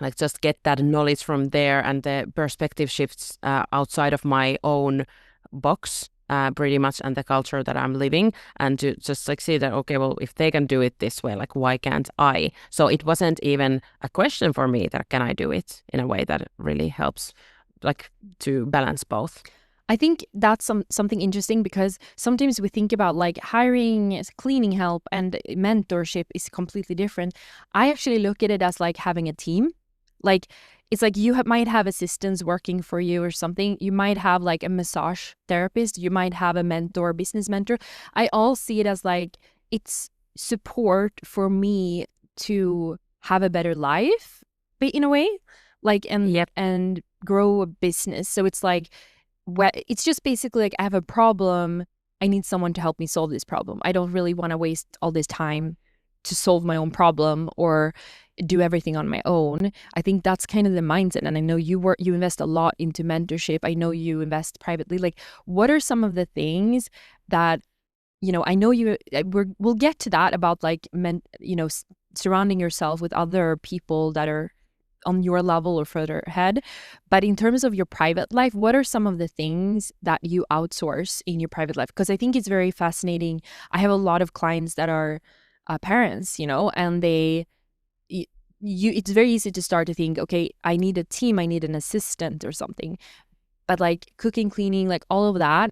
like just get that knowledge from there, and the perspective shifts outside of my own box pretty much, and the culture that I'm living, and to just like see that, okay, well, if they can do it this way, like why can't I? So it wasn't even a question for me that can I do it in a way that really helps like to balance both. I think that's something interesting because sometimes we think about like hiring cleaning help and mentorship is completely different. I actually look at it as like having a team. Like it's like you might have assistants working for you or something. You might have like a massage therapist. You might have a mentor, business mentor. I all see it as like it's support for me to have a better life, but in a way, like Yep. and grow a business. So it's like it's just basically like I have a problem. I need someone to help me solve this problem. I don't really want to waste all this time to solve my own problem or do everything on my own. I think that's kind of the mindset. And I know you invest a lot into mentorship. I know you invest privately. Like, what are some of the things that, I know we'll get to that about like surrounding yourself with other people that are on your level or further ahead. But in terms of your private life, what are some of the things that you outsource in your private life? Because I think it's very fascinating. I have a lot of clients that are parents, and it's very easy to start to think, okay, I need a team, I need an assistant or something. But like cooking, cleaning, like all of that,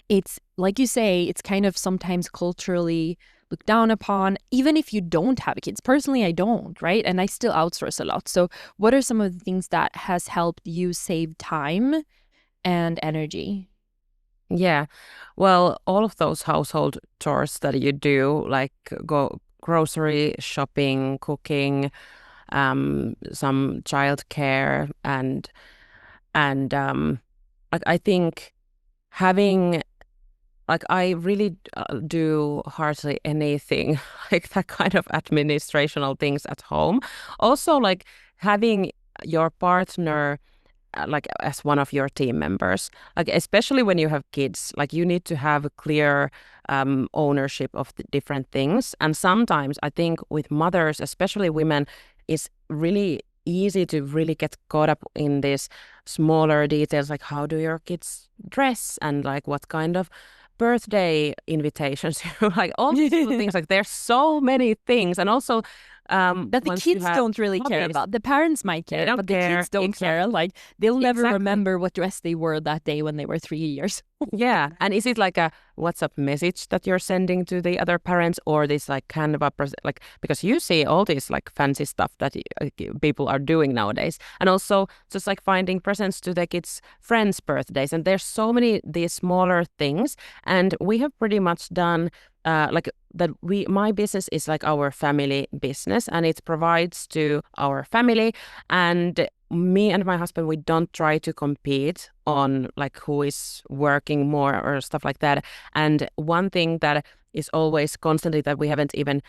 it's like you say, it's kind of sometimes culturally looked down upon, even if you don't have kids. Personally, I don't, right? And I still outsource a lot. So what are some of the things that has helped you save time and energy? Yeah. Well, all of those household chores that you do, like go grocery shopping, cooking, some childcare, and like I think having like I really do hardly anything like that kind of administrational things at home. Also, like having your partner like as one of your team members, like especially when you have kids, like you need to have a clear ownership of the different things. And sometimes I think with mothers, especially women, it's really easy to really get caught up in these smaller details, like how do your kids dress and like what kind of birthday invitations like all these little things. Like there's so many things. And also That the once you kids have don't really care hobbies, about. The parents might they care, don't but the care. kids don't care. Exactly. Like they'll never Exactly. remember what dress they wore that day when they were 3 years. Yeah. And is it like a WhatsApp message that you're sending to the other parents, or this like Canva, like, because you see all this like fancy stuff that people are doing nowadays. And also just like finding presents to the kids' friends' birthdays. And there's so many these smaller things. And we have pretty much done like that my business is like our family business, and it provides to our family. And me and my husband, we don't try to compete on like who is working more or stuff like that. And one thing that is always constantly that we haven't even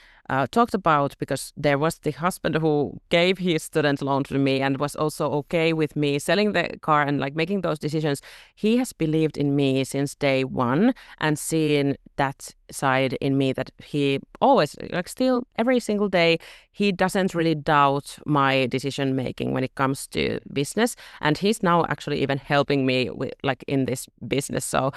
talked about, because there was the husband who gave his student loan to me and was also okay with me selling the car and like making those decisions. He has believed in me since day one and seen that side in me, that he always like still every single day he doesn't really doubt my decision making when it comes to business. And he's now actually even helping me with like in this business. So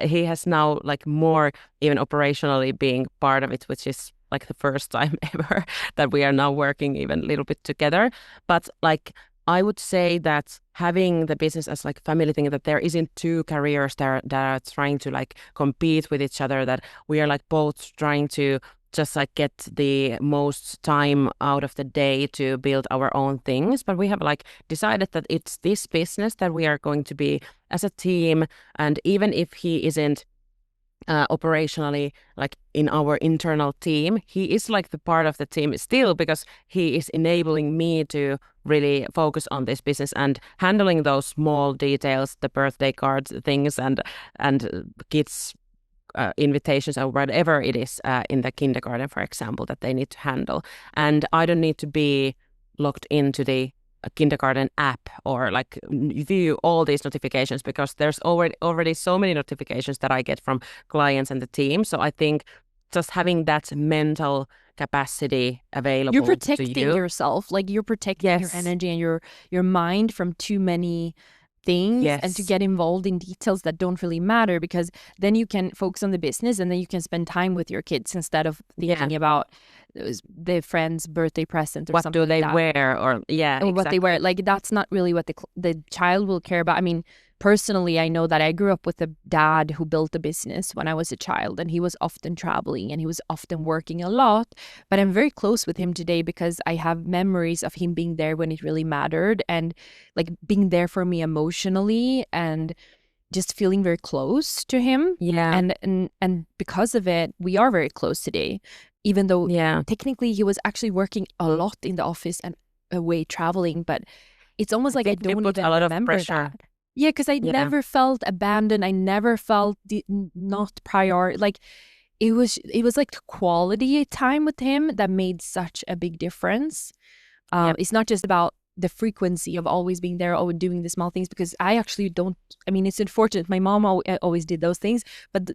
he has now like more even operationally being part of it, which is like the first time ever that we are now working even a little bit together. But like I would say that having the business as like family thing, that there isn't two careers that are trying to like compete with each other, that we are like both trying to just like get the most time out of the day to build our own things. But we have like decided that it's this business that we are going to be as a team. And even if he isn't operationally like in our internal team, he is like the part of the team still, because he is enabling me to really focus on this business and handling those small details, the birthday cards things, and kids invitations or whatever it is in the kindergarten, for example, that they need to handle. And I don't need to be logged into the kindergarten app or like view all these notifications, because there's already so many notifications that I get from clients and the team. So I think just having that mental capacity You're available to protecting you. yourself, like you're protecting your Yes. energy and your mind from too many things and to Yes. get involved in details that don't really matter, because then you can focus on the business and then you can spend time with your kids instead of Yeah. thinking about their friend's birthday present or What something do like they that, wear? Or yeah, or what they wear. exactly. Like that's not really what the child will care about. I mean, personally, I know that I grew up with a dad who built a business when I was a child, and he was often traveling and he was often working a lot. But I'm very close with him today because I have memories of him being there when it really mattered, and like being there for me emotionally, and just feeling very close to him. Yeah. And because of it, we are very close today, even though Yeah. technically he was actually working a lot in the office and away traveling. But it's almost I like I think they don't put even a lot of remember pressure. that. Yeah, because I Yeah. never felt abandoned. I never felt not prior. Like it was like quality time with him that made such a big difference. Yeah. It's not just about the frequency of always being there or doing the small things, because I actually don't. I mean, it's unfortunate. My mom always did those things, but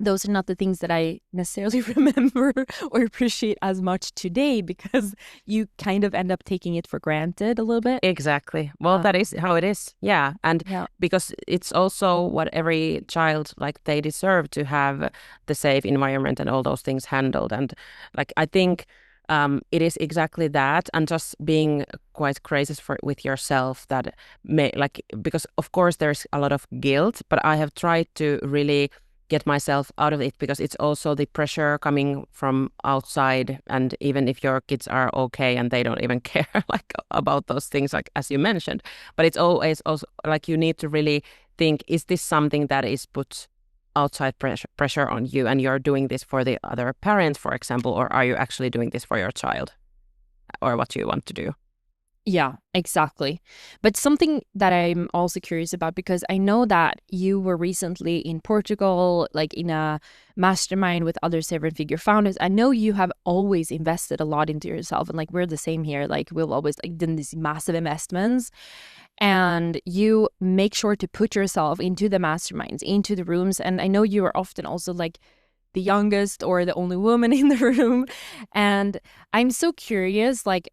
those are not the things that I necessarily remember or appreciate as much today, because you kind of end up taking it for granted a little bit. Exactly. Well, that is how it is. Yeah. And Yeah. because it's also what every child, like, they deserve to have the safe environment and all those things handled. And like, I think it is exactly that. And just being quite gracious with yourself that may, like, because of course there's a lot of guilt, but I have tried to really get myself out of it, because it's also the pressure coming from outside. And even if your kids are okay and they don't even care like about those things, like as you mentioned, but it's always also like you need to really think, is this something that is put outside pressure on you, and you're doing this for the other parent, for example, or are you actually doing this for your child or what you want to do? Yeah, exactly. But something that I'm also curious about, because I know that you were recently in Portugal, like in a mastermind with other seven-figure founders. I know you have always invested a lot into yourself, and like we're the same here. Like we've always like done these massive investments, and you make sure to put yourself into the masterminds, into the rooms. And I know you are often also like the youngest or the only woman in the room. And I'm so curious, like,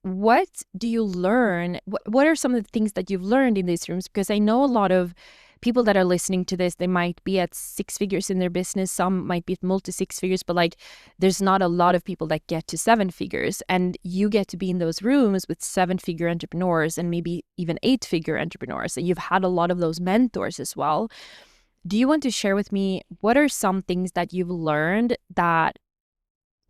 what do you learn? What are some of the things that you've learned in these rooms? Because I know a lot of people that are listening to this, they might be at six figures in their business. Some might be at multi six figures, but like there's not a lot of people that get to seven figures. And you get to be in those rooms with seven-figure entrepreneurs and maybe even eight-figure entrepreneurs. And you've had a lot of those mentors as well. Do you want to share with me what are some things that you've learned that,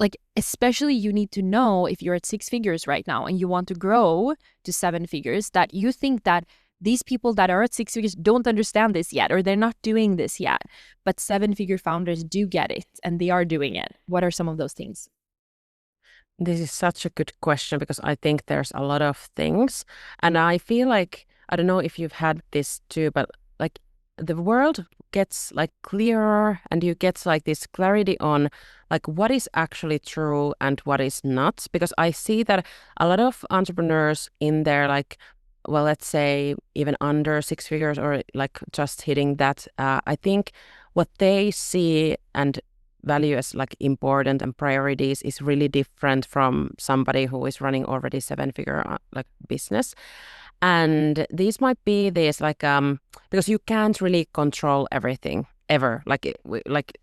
like, especially you need to know if you're at six figures right now and you want to grow to seven figures, that you think that these people that are at six figures don't understand this yet, or they're not doing this yet, but seven-figure founders do get it and they are doing it? What are some of those things? This is such a good question, because I think there's a lot of things. And I feel like, I don't know if you've had this too, but like the world gets like clearer, and you get like this clarity on like what is actually true and what is not. Because I see that a lot of entrepreneurs in there, like, well, let's say even under six figures or like just hitting that, I think what they see and value as like important and priorities is really different from somebody who is running already seven figure like business. And these might be this like because you can't really control everything ever, like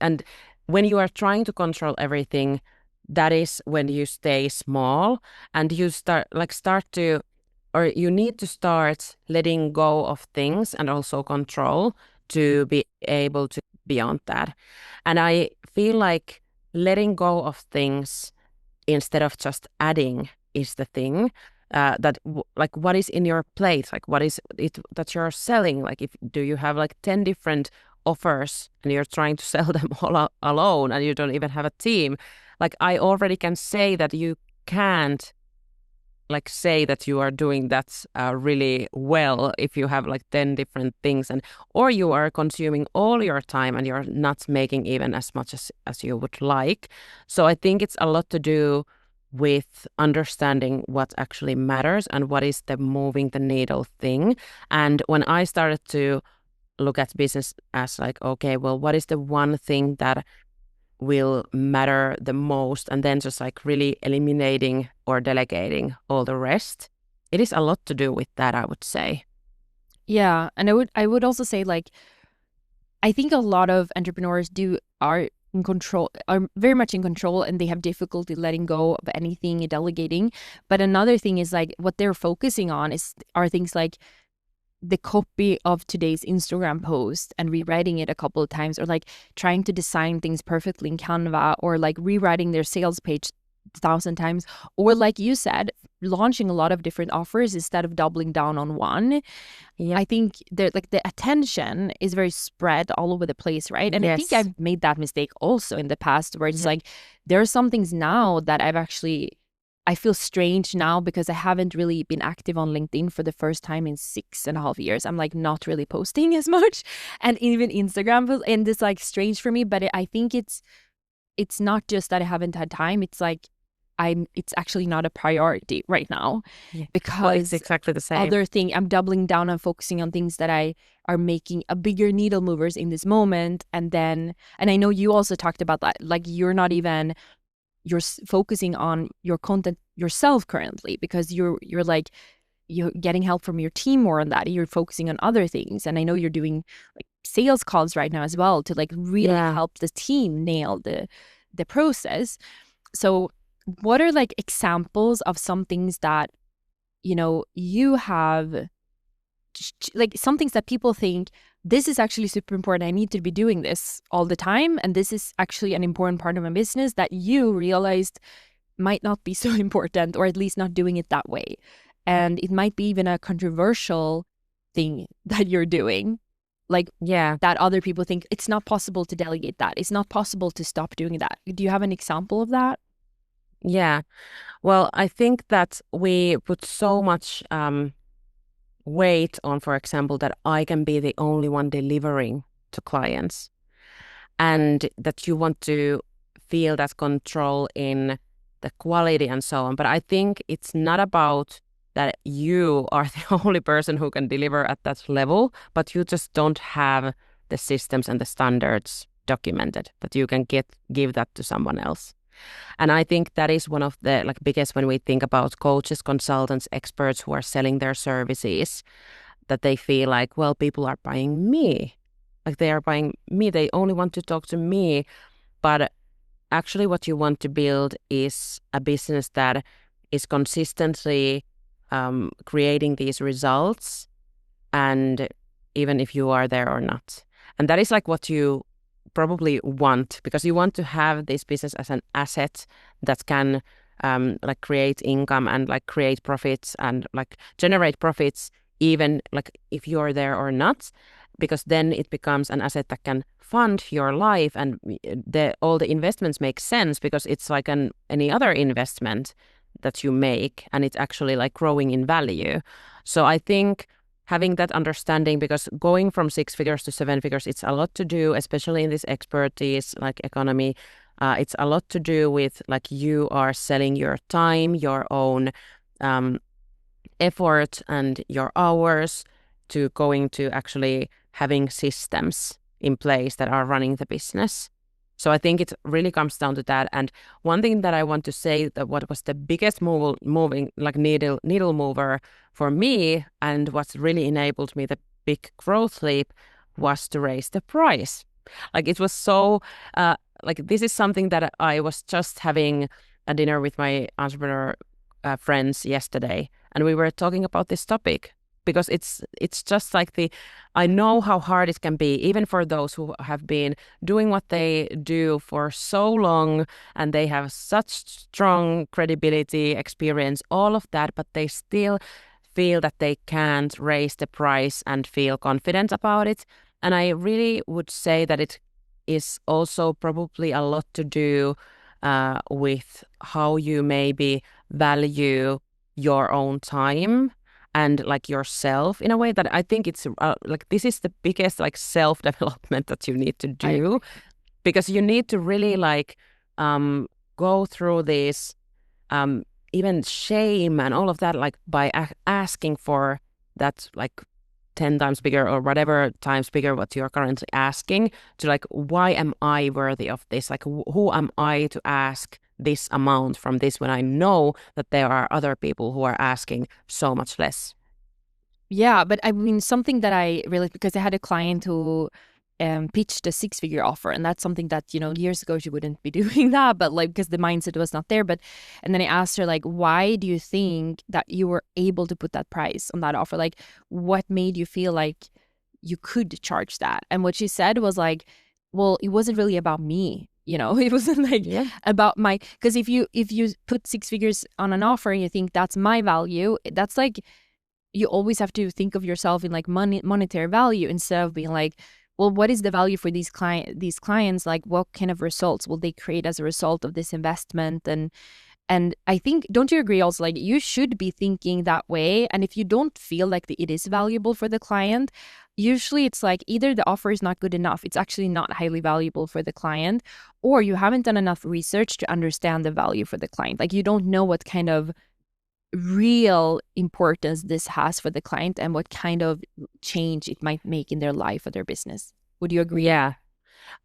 and when you are trying to control everything, that is when you stay small, and you start to, or you need to start letting go of things and also control to be able to beyond that. And I feel like letting go of things instead of just adding is the thing. Like what is in your plate, like what is it that you're selling, like if do you have like 10 different offers and you're trying to sell them all alone and you don't even have a team, like I already can say that you can't like say that you are doing that really well if you have like 10 different things, and or you are consuming all your time and you're not making even as much as you would like. So I think it's a lot to do with understanding what actually matters and what is the moving the needle thing. And when I started to look at business as like, okay, well, what is the one thing that will matter the most, and then just like really eliminating or delegating all the rest. It is a lot to do with that, I would say. Yeah, and I would also say, like, I think a lot of entrepreneurs are in control, are very much in control, and they have difficulty letting go of anything and delegating. But another thing is like what they're focusing on are things like the copy of today's Instagram post and rewriting it a couple of times, or like trying to design things perfectly in Canva, or like rewriting their sales page 1,000 times, or like you said, launching a lot of different offers instead of doubling down on one. Yeah. I think that like the attention is very spread all over the place, right? And I think Yes. I've made that mistake also in the past, where it's Yeah. like there are some things now that I feel strange now because I haven't really been active on LinkedIn for the first time in 6.5 years. I'm like not really posting as much, and even Instagram, and it's like strange for me. But I think it's not just that I haven't had time. It's like it's actually not a priority right now, Yeah. Well, it's because exactly the same. other thing, I'm doubling down on focusing on things that I are making a bigger needle movers in this moment. And I know you also talked about that, like you're focusing on your content yourself currently, because you're like you're getting help from your team more on that. You're focusing on other things, and I know you're doing like sales calls right now as well to like really Yeah. help the team nail the process. So what are like examples of some things that you have, like some things that people think this is actually super important, I need to be doing this all the time, and this is actually an important part of my business, that you realized might not be so important, or at least not doing it that way, and it might be even a controversial thing that you're doing, like Yeah. that other people think it's not possible to delegate, that it's not possible to stop doing that. Do you have an example of that? Yeah. Well, I think that we put so much weight on, for example, that I can be the only one delivering to clients, and that you want to feel that control in the quality and so on. But I think it's not about that you are the only person who can deliver at that level, but you just don't have the systems and the standards documented that you can give that to someone else. And I think that is one of the like biggest, when we think about coaches, consultants, experts who are selling their services, that they feel like, well, people are buying me. Like they are buying me. They only want to talk to me. But actually what you want to build is a business that is consistently creating these results, and even if you are there or not. And that is like what you probably want, because you want to have this business as an asset that can like create income and like create profits and like generate profits, even like if you're there or not, because then it becomes an asset that can fund your life, and all the investments make sense because it's like any other investment that you make, and it's actually like growing in value. So I think having that understanding, because going from 6 figures to 7 figures, it's a lot to do, especially in this expertise like economy. It's a lot to do with like you are selling your time, your own effort and your hours, to going to actually having systems in place that are running the business. So I think it really comes down to that. And one thing that I want to say, that what was the biggest moving like needle mover for me, and what's really enabled me the big growth leap, was to raise the price. Like it was so like this is something that I was just having a dinner with my entrepreneur friends yesterday, and we were talking about this topic, because it's just like I know how hard it can be, even for those who have been doing what they do for so long, and they have such strong credibility, experience, all of that, but they still feel that they can't raise the price and feel confident about it. And I really would say that it is also probably a lot to do with how you maybe value your own time and like yourself, in a way that I think it's like this is the biggest like self-development that you need to do, because you need to really like go through this even shame and all of that, like by asking for that like 10 times bigger or whatever times bigger what you're currently asking, to like, why am I worthy of this? Like, who am I to ask this amount from this, when I know that there are other people who are asking so much less? Yeah, but I mean, something that I really, because I had a client who pitched a 6-figure offer, and that's something that, you know, years ago she wouldn't be doing that, but like because the mindset was not there. But and then I asked her, like, why do you think that you were able to put that price on that offer? Like, what made you feel like you could charge that? And what she said was like, well, it wasn't really about me, you know. It wasn't like Yeah. about my, because if you put 6 figures on an offer and you think that's my value, that's like, you always have to think of yourself in like monetary value, instead of being like, well, what is the value for these clients? Like, what kind of results will they create as a result of this investment? And I think, don't you agree also, like, you should be thinking that way. And if you don't feel like it is valuable for the client, usually it's like either the offer is not good enough, it's actually not highly valuable for the client, or you haven't done enough research to understand the value for the client. Like, you don't know what kind of real importance this has for the client and what kind of change it might make in their life or their business. Would you agree? Yeah,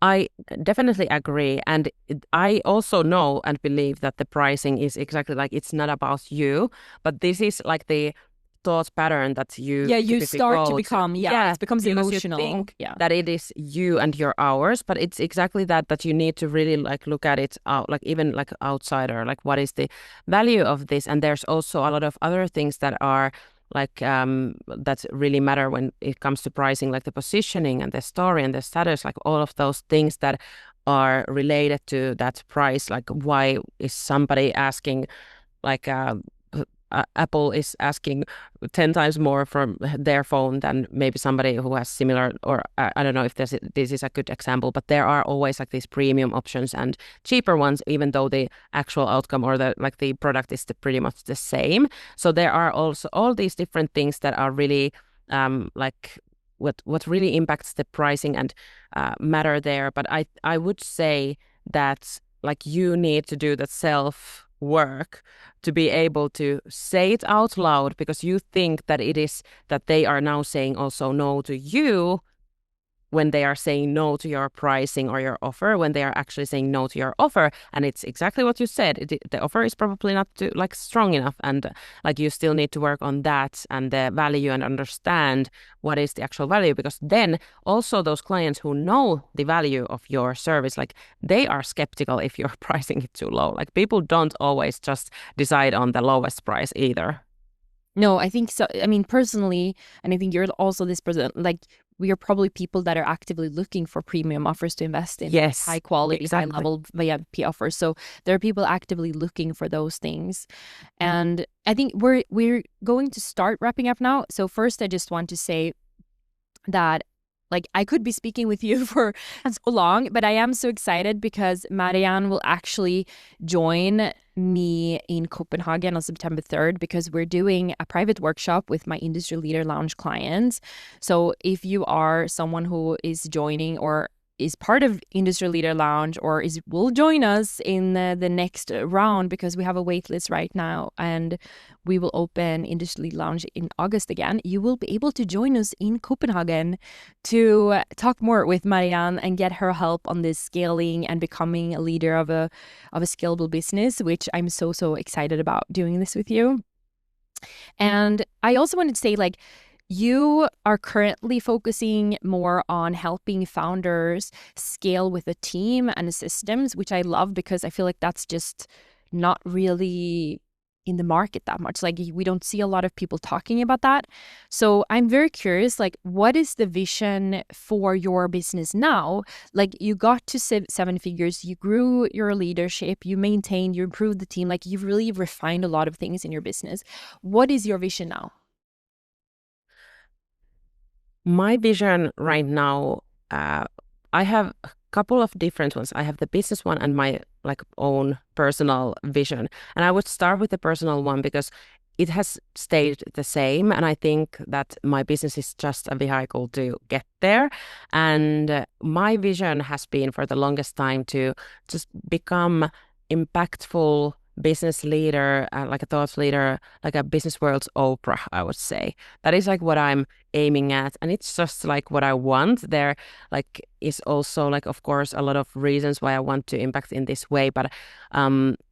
I definitely agree. And I also know and believe that the pricing is exactly like, it's not about you, but this is like the thought pattern that you Yeah, you typically start to go to. become, Yeah, it becomes because you emotional. think Yeah. that it is you and your hours, but it's exactly that you need to really like look at it out, like even like outsider, like what is the value of this? And there's also a lot of other things that are like that really matter when it comes to pricing, like the positioning and the story and the status, like all of those things that are related to that price. Like, why is somebody asking, like Apple is asking 10 times more from their phone than maybe somebody who has similar, or I don't know if this is a good example, but there are always like these premium options and cheaper ones, even though the actual outcome or the product is pretty much the same. So there are also all these different things that are really like what really impacts the pricing and matter there. But I would say that like you need to do that self work to be able to say it out loud, because you think that it is that they are now saying also no to you when they are saying no to your pricing or your offer, when they are actually saying no to your offer. And it's exactly what you said. The offer is probably not too, like strong enough, and like you still need to work on that and the value and understand what is the actual value, because then also those clients who know the value of your service, like they are skeptical if you're pricing it too low. Like people don't always just decide on the lowest price either. No, I think so. I mean, personally, and I think you're also this person, like, we are probably people that are actively looking for premium offers to invest in, Yes, high quality, high exactly. level VIP offers. So there are people actively looking for those things. And I think we're going to start wrapping up now. So first, I just want to say that, like, I could be speaking with you for so long, but I am so excited because Marianne will actually join me in Copenhagen on September 3rd, because we're doing a private workshop with my Industry Leader Lounge clients. So if you are someone who is joining or is part of Industry Leader Lounge, or will join us in the next round, because we have a wait list right now and we will open Industry Leader Lounge in August again, you will be able to join us in Copenhagen to talk more with Marianne and get her help on this scaling and becoming a leader of a scalable business, which I'm so excited about doing this with you. And I also wanted to say, like, you are currently focusing more on helping founders scale with a team and systems, which I love, because I feel like that's just not really in the market that much. Like, we don't see a lot of people talking about that. So I'm very curious, like, what is the vision for your business now? Like, you got to 7 figures, you grew your leadership, you maintained, you improved the team, like, you've really refined a lot of things in your business. What is your vision now? My vision right now, I have a couple of different ones. I have the business one and my like own personal vision. And I would start with the personal one because it has stayed the same. And I think that my business is just a vehicle to get there. And my vision has been for the longest time to just become impactful business leader, like a thought leader, like a business world's Oprah, I would say. That is like what I'm aiming at, and it's just like what I want. There like is also like of course a lot of reasons why I want to impact in this way, but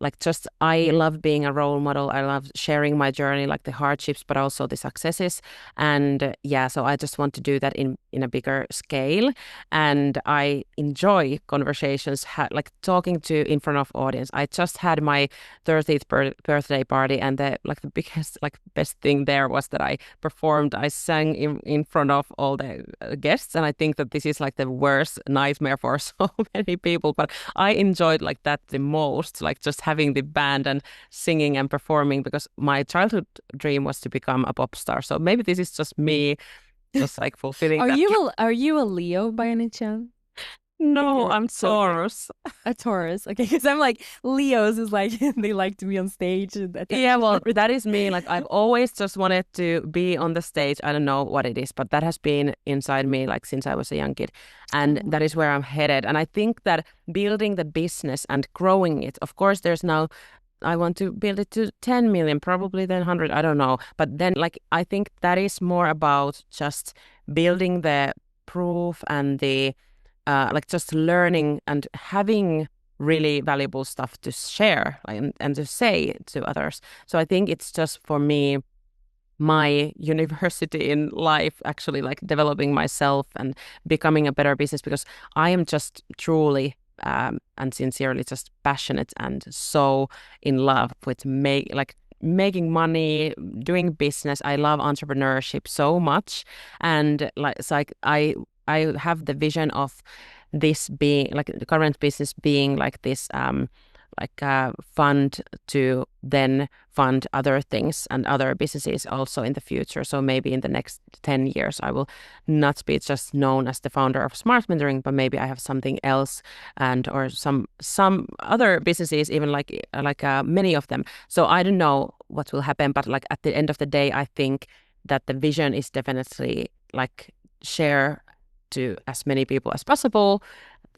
like just I love being a role model. I love sharing my journey, like the hardships but also the successes. And yeah, so I just want to do that in a bigger scale. And I enjoy conversations, like talking to in front of audience. I just had my 30th birthday party, and the biggest like best thing there was that I performed. I sang in front of all the guests, and I think that this is like the worst nightmare for so many people. But I enjoyed like that the most, like just having the band and singing and performing, because my childhood dream was to become a pop star. So maybe this is just me, just like fulfilling Are that. you a Leo by any chance? No, You're I'm so Taurus. a Taurus. Okay, because I'm like Leos is like they like to be on stage and Yeah, attention. well, that is me. Like I've always just wanted to be on the stage. I don't know what it is, but that has been inside me like since I was a young kid. And Oh. that is where I'm headed. And I think that building the business and growing it, of course, there's now I want to build it to 10 million, probably then 100, I don't know. But then like I think that is more about just building the proof and the like just learning and having really valuable stuff to share, like, and to say to others. So I think it's just for me my university in life, actually like developing myself and becoming a better business, because I am just truly and sincerely just passionate and so in love with making money, doing business. I love entrepreneurship so much, and like it's like I have the vision of this being like the current business being like this like a fund to then fund other things and other businesses also in the future. So maybe in the next 10 years, I will not be just known as the founder of Smart Mentoring, but maybe I have something else, and or some other businesses, even like many of them. So I don't know what will happen, but like at the end of the day, I think that the vision is definitely like share to as many people as possible.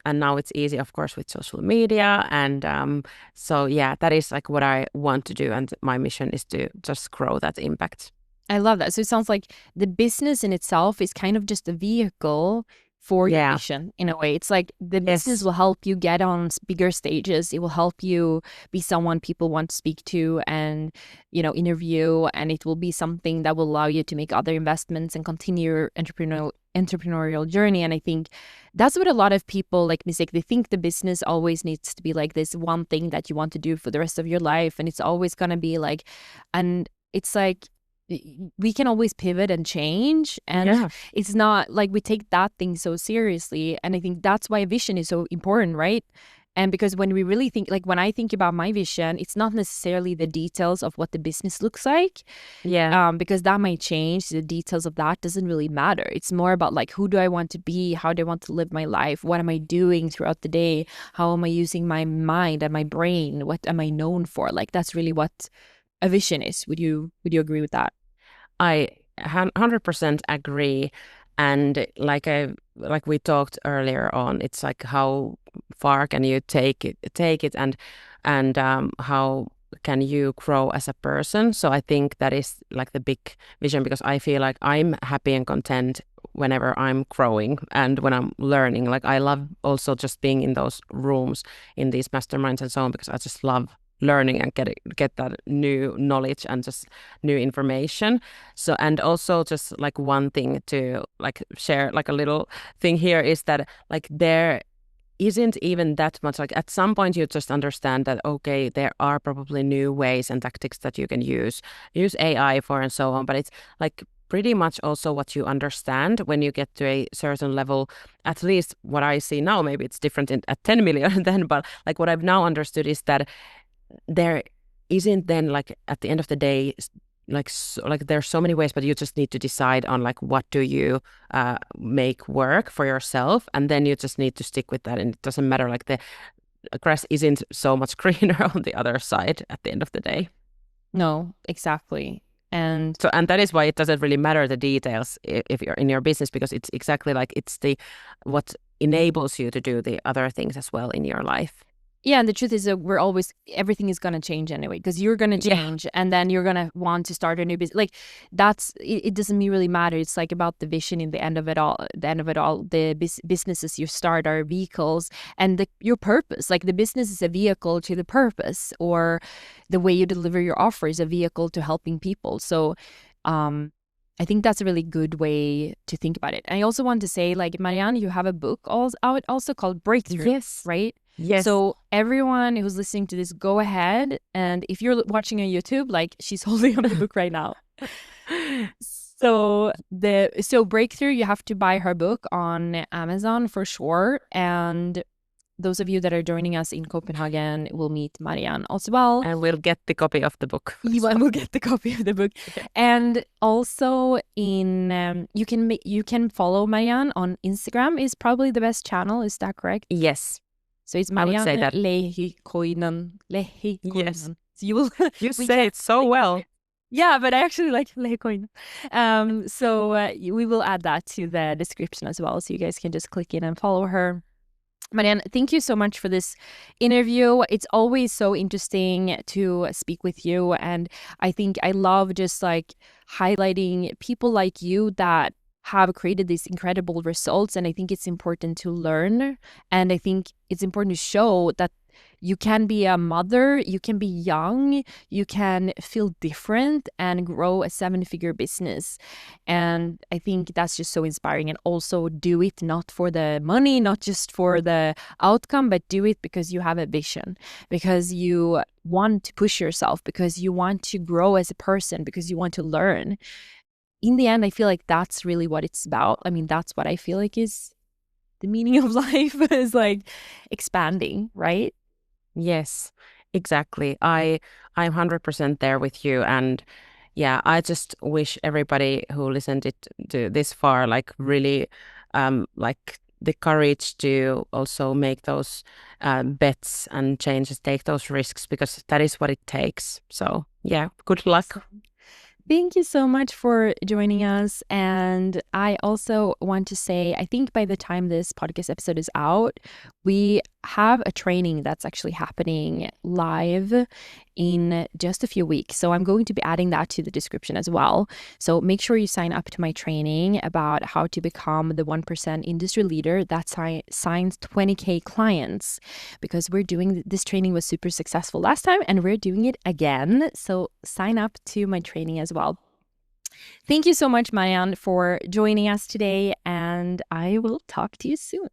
And now it's easy, of course, with social media. And so, yeah, that is like what I want to do. And my mission is to just grow that impact. I love that. So it sounds like the business in itself is kind of just a vehicle for your Yeah. mission in a way. It's like the business Yes. will help you get on bigger stages. It will help you be someone people want to speak to and, interview. And it will be something that will allow you to make other investments and continue your entrepreneurial journey. And I think that's what a lot of people like mistake. They think the business always needs to be like this one thing that you want to do for the rest of your life. And it's always going to be like, and it's like, we can always pivot and change, and Yeah. it's not like we take that thing so seriously. And I think that's why vision is so important, right? And because when we really think, like when I think about my vision, it's not necessarily the details of what the business looks like, Yeah. because that might change. The details of that doesn't really matter. It's more about like, who do I want to be? How do I want to live my life? What am I doing throughout the day? How am I using my mind and my brain? What am I known for? Like that's really what a vision is. Would you agree with that? I 100% agree. And like we talked earlier on, it's like how far can you take it, and how can you grow as a person. So I think that is like the big vision, because I feel like I'm happy and content whenever I'm growing and when I'm learning. Like I love also just being in those rooms in these masterminds and so on, because I just love learning and get that new knowledge and just new information. So, and also just like one thing to like share, like a little thing here, is that like there isn't even that much, like at some point you just understand that okay, there are probably new ways and tactics that you can use AI for and so on, but it's like pretty much also what you understand when you get to a certain level. At least what I see now, maybe it's different at 10 million then, but like what I've now understood is that there isn't then like at the end of the day like there's so many ways, but you just need to decide on like what do you make work for yourself, and then you just need to stick with that, and it doesn't matter, like the grass isn't so much greener on the other side at the end of the day. No, exactly. And So, and that is why it doesn't really matter the details if you're in your business, because it's exactly like it's the what enables you to do the other things as well in your life. Yeah, and the truth is that everything is going to change anyway, because you're going to Yeah. change and then you're going to want to start a new business. Like it doesn't really matter. It's like about the vision in the end of it all. The businesses you start are vehicles, and your purpose, like the business is a vehicle to the purpose, or the way you deliver your offer is a vehicle to helping people. So, I think that's a really good way to think about it. And I also want to say, like, Marianne, you have a book out also called Breakthrough, Yes. right? Yes. So everyone who's listening to this, go ahead. And if you're watching on YouTube, like, she's holding up the book right now. So Breakthrough, you have to buy her book on Amazon for sure. And those of you that are joining us in Copenhagen will meet Marianne as well. And we'll get the copy of the book. Ivan will get the copy of the book. Yeah. And also you can follow Marianne on Instagram, is probably the best channel. Is that correct? Yes. So it's I would say Marianne that. Lehikoinen. Yes. So you will You say it so well. Yeah, but I actually like Lehikoinen. We will add that to the description as well, so you guys can just click in and follow her. Marianne, thank you so much for this interview. It's always so interesting to speak with you. And I think I love just like highlighting people like you that have created these incredible results. And I think it's important to learn. And I think it's important to show that you can be a mother, you can be young, you can feel different and grow a 7-figure business. And I think that's just so inspiring. And also do it not for the money, not just for the outcome, but do it because you have a vision, because you want to push yourself, because you want to grow as a person, because you want to learn. In the end, I feel like that's really what it's about. I mean, that's what I feel like is the meaning of life, is like expanding, right? Yes, exactly. I'm 100% there with you. And yeah, I just wish everybody who listened it to this far, like really like the courage to also make those bets and changes, take those risks, because that is what it takes. So yeah, good luck. Thank you so much for joining us. And I also want to say, I think by the time this podcast episode is out, we have a training that's actually happening live in just a few weeks. So I'm going to be adding that to the description as well. So make sure you sign up to my training about how to become the 1% industry leader that signs 20K clients, because this training was super successful last time and we're doing it again. So sign up to my training as well. Thank you so much, Marianne, for joining us today, and I will talk to you soon.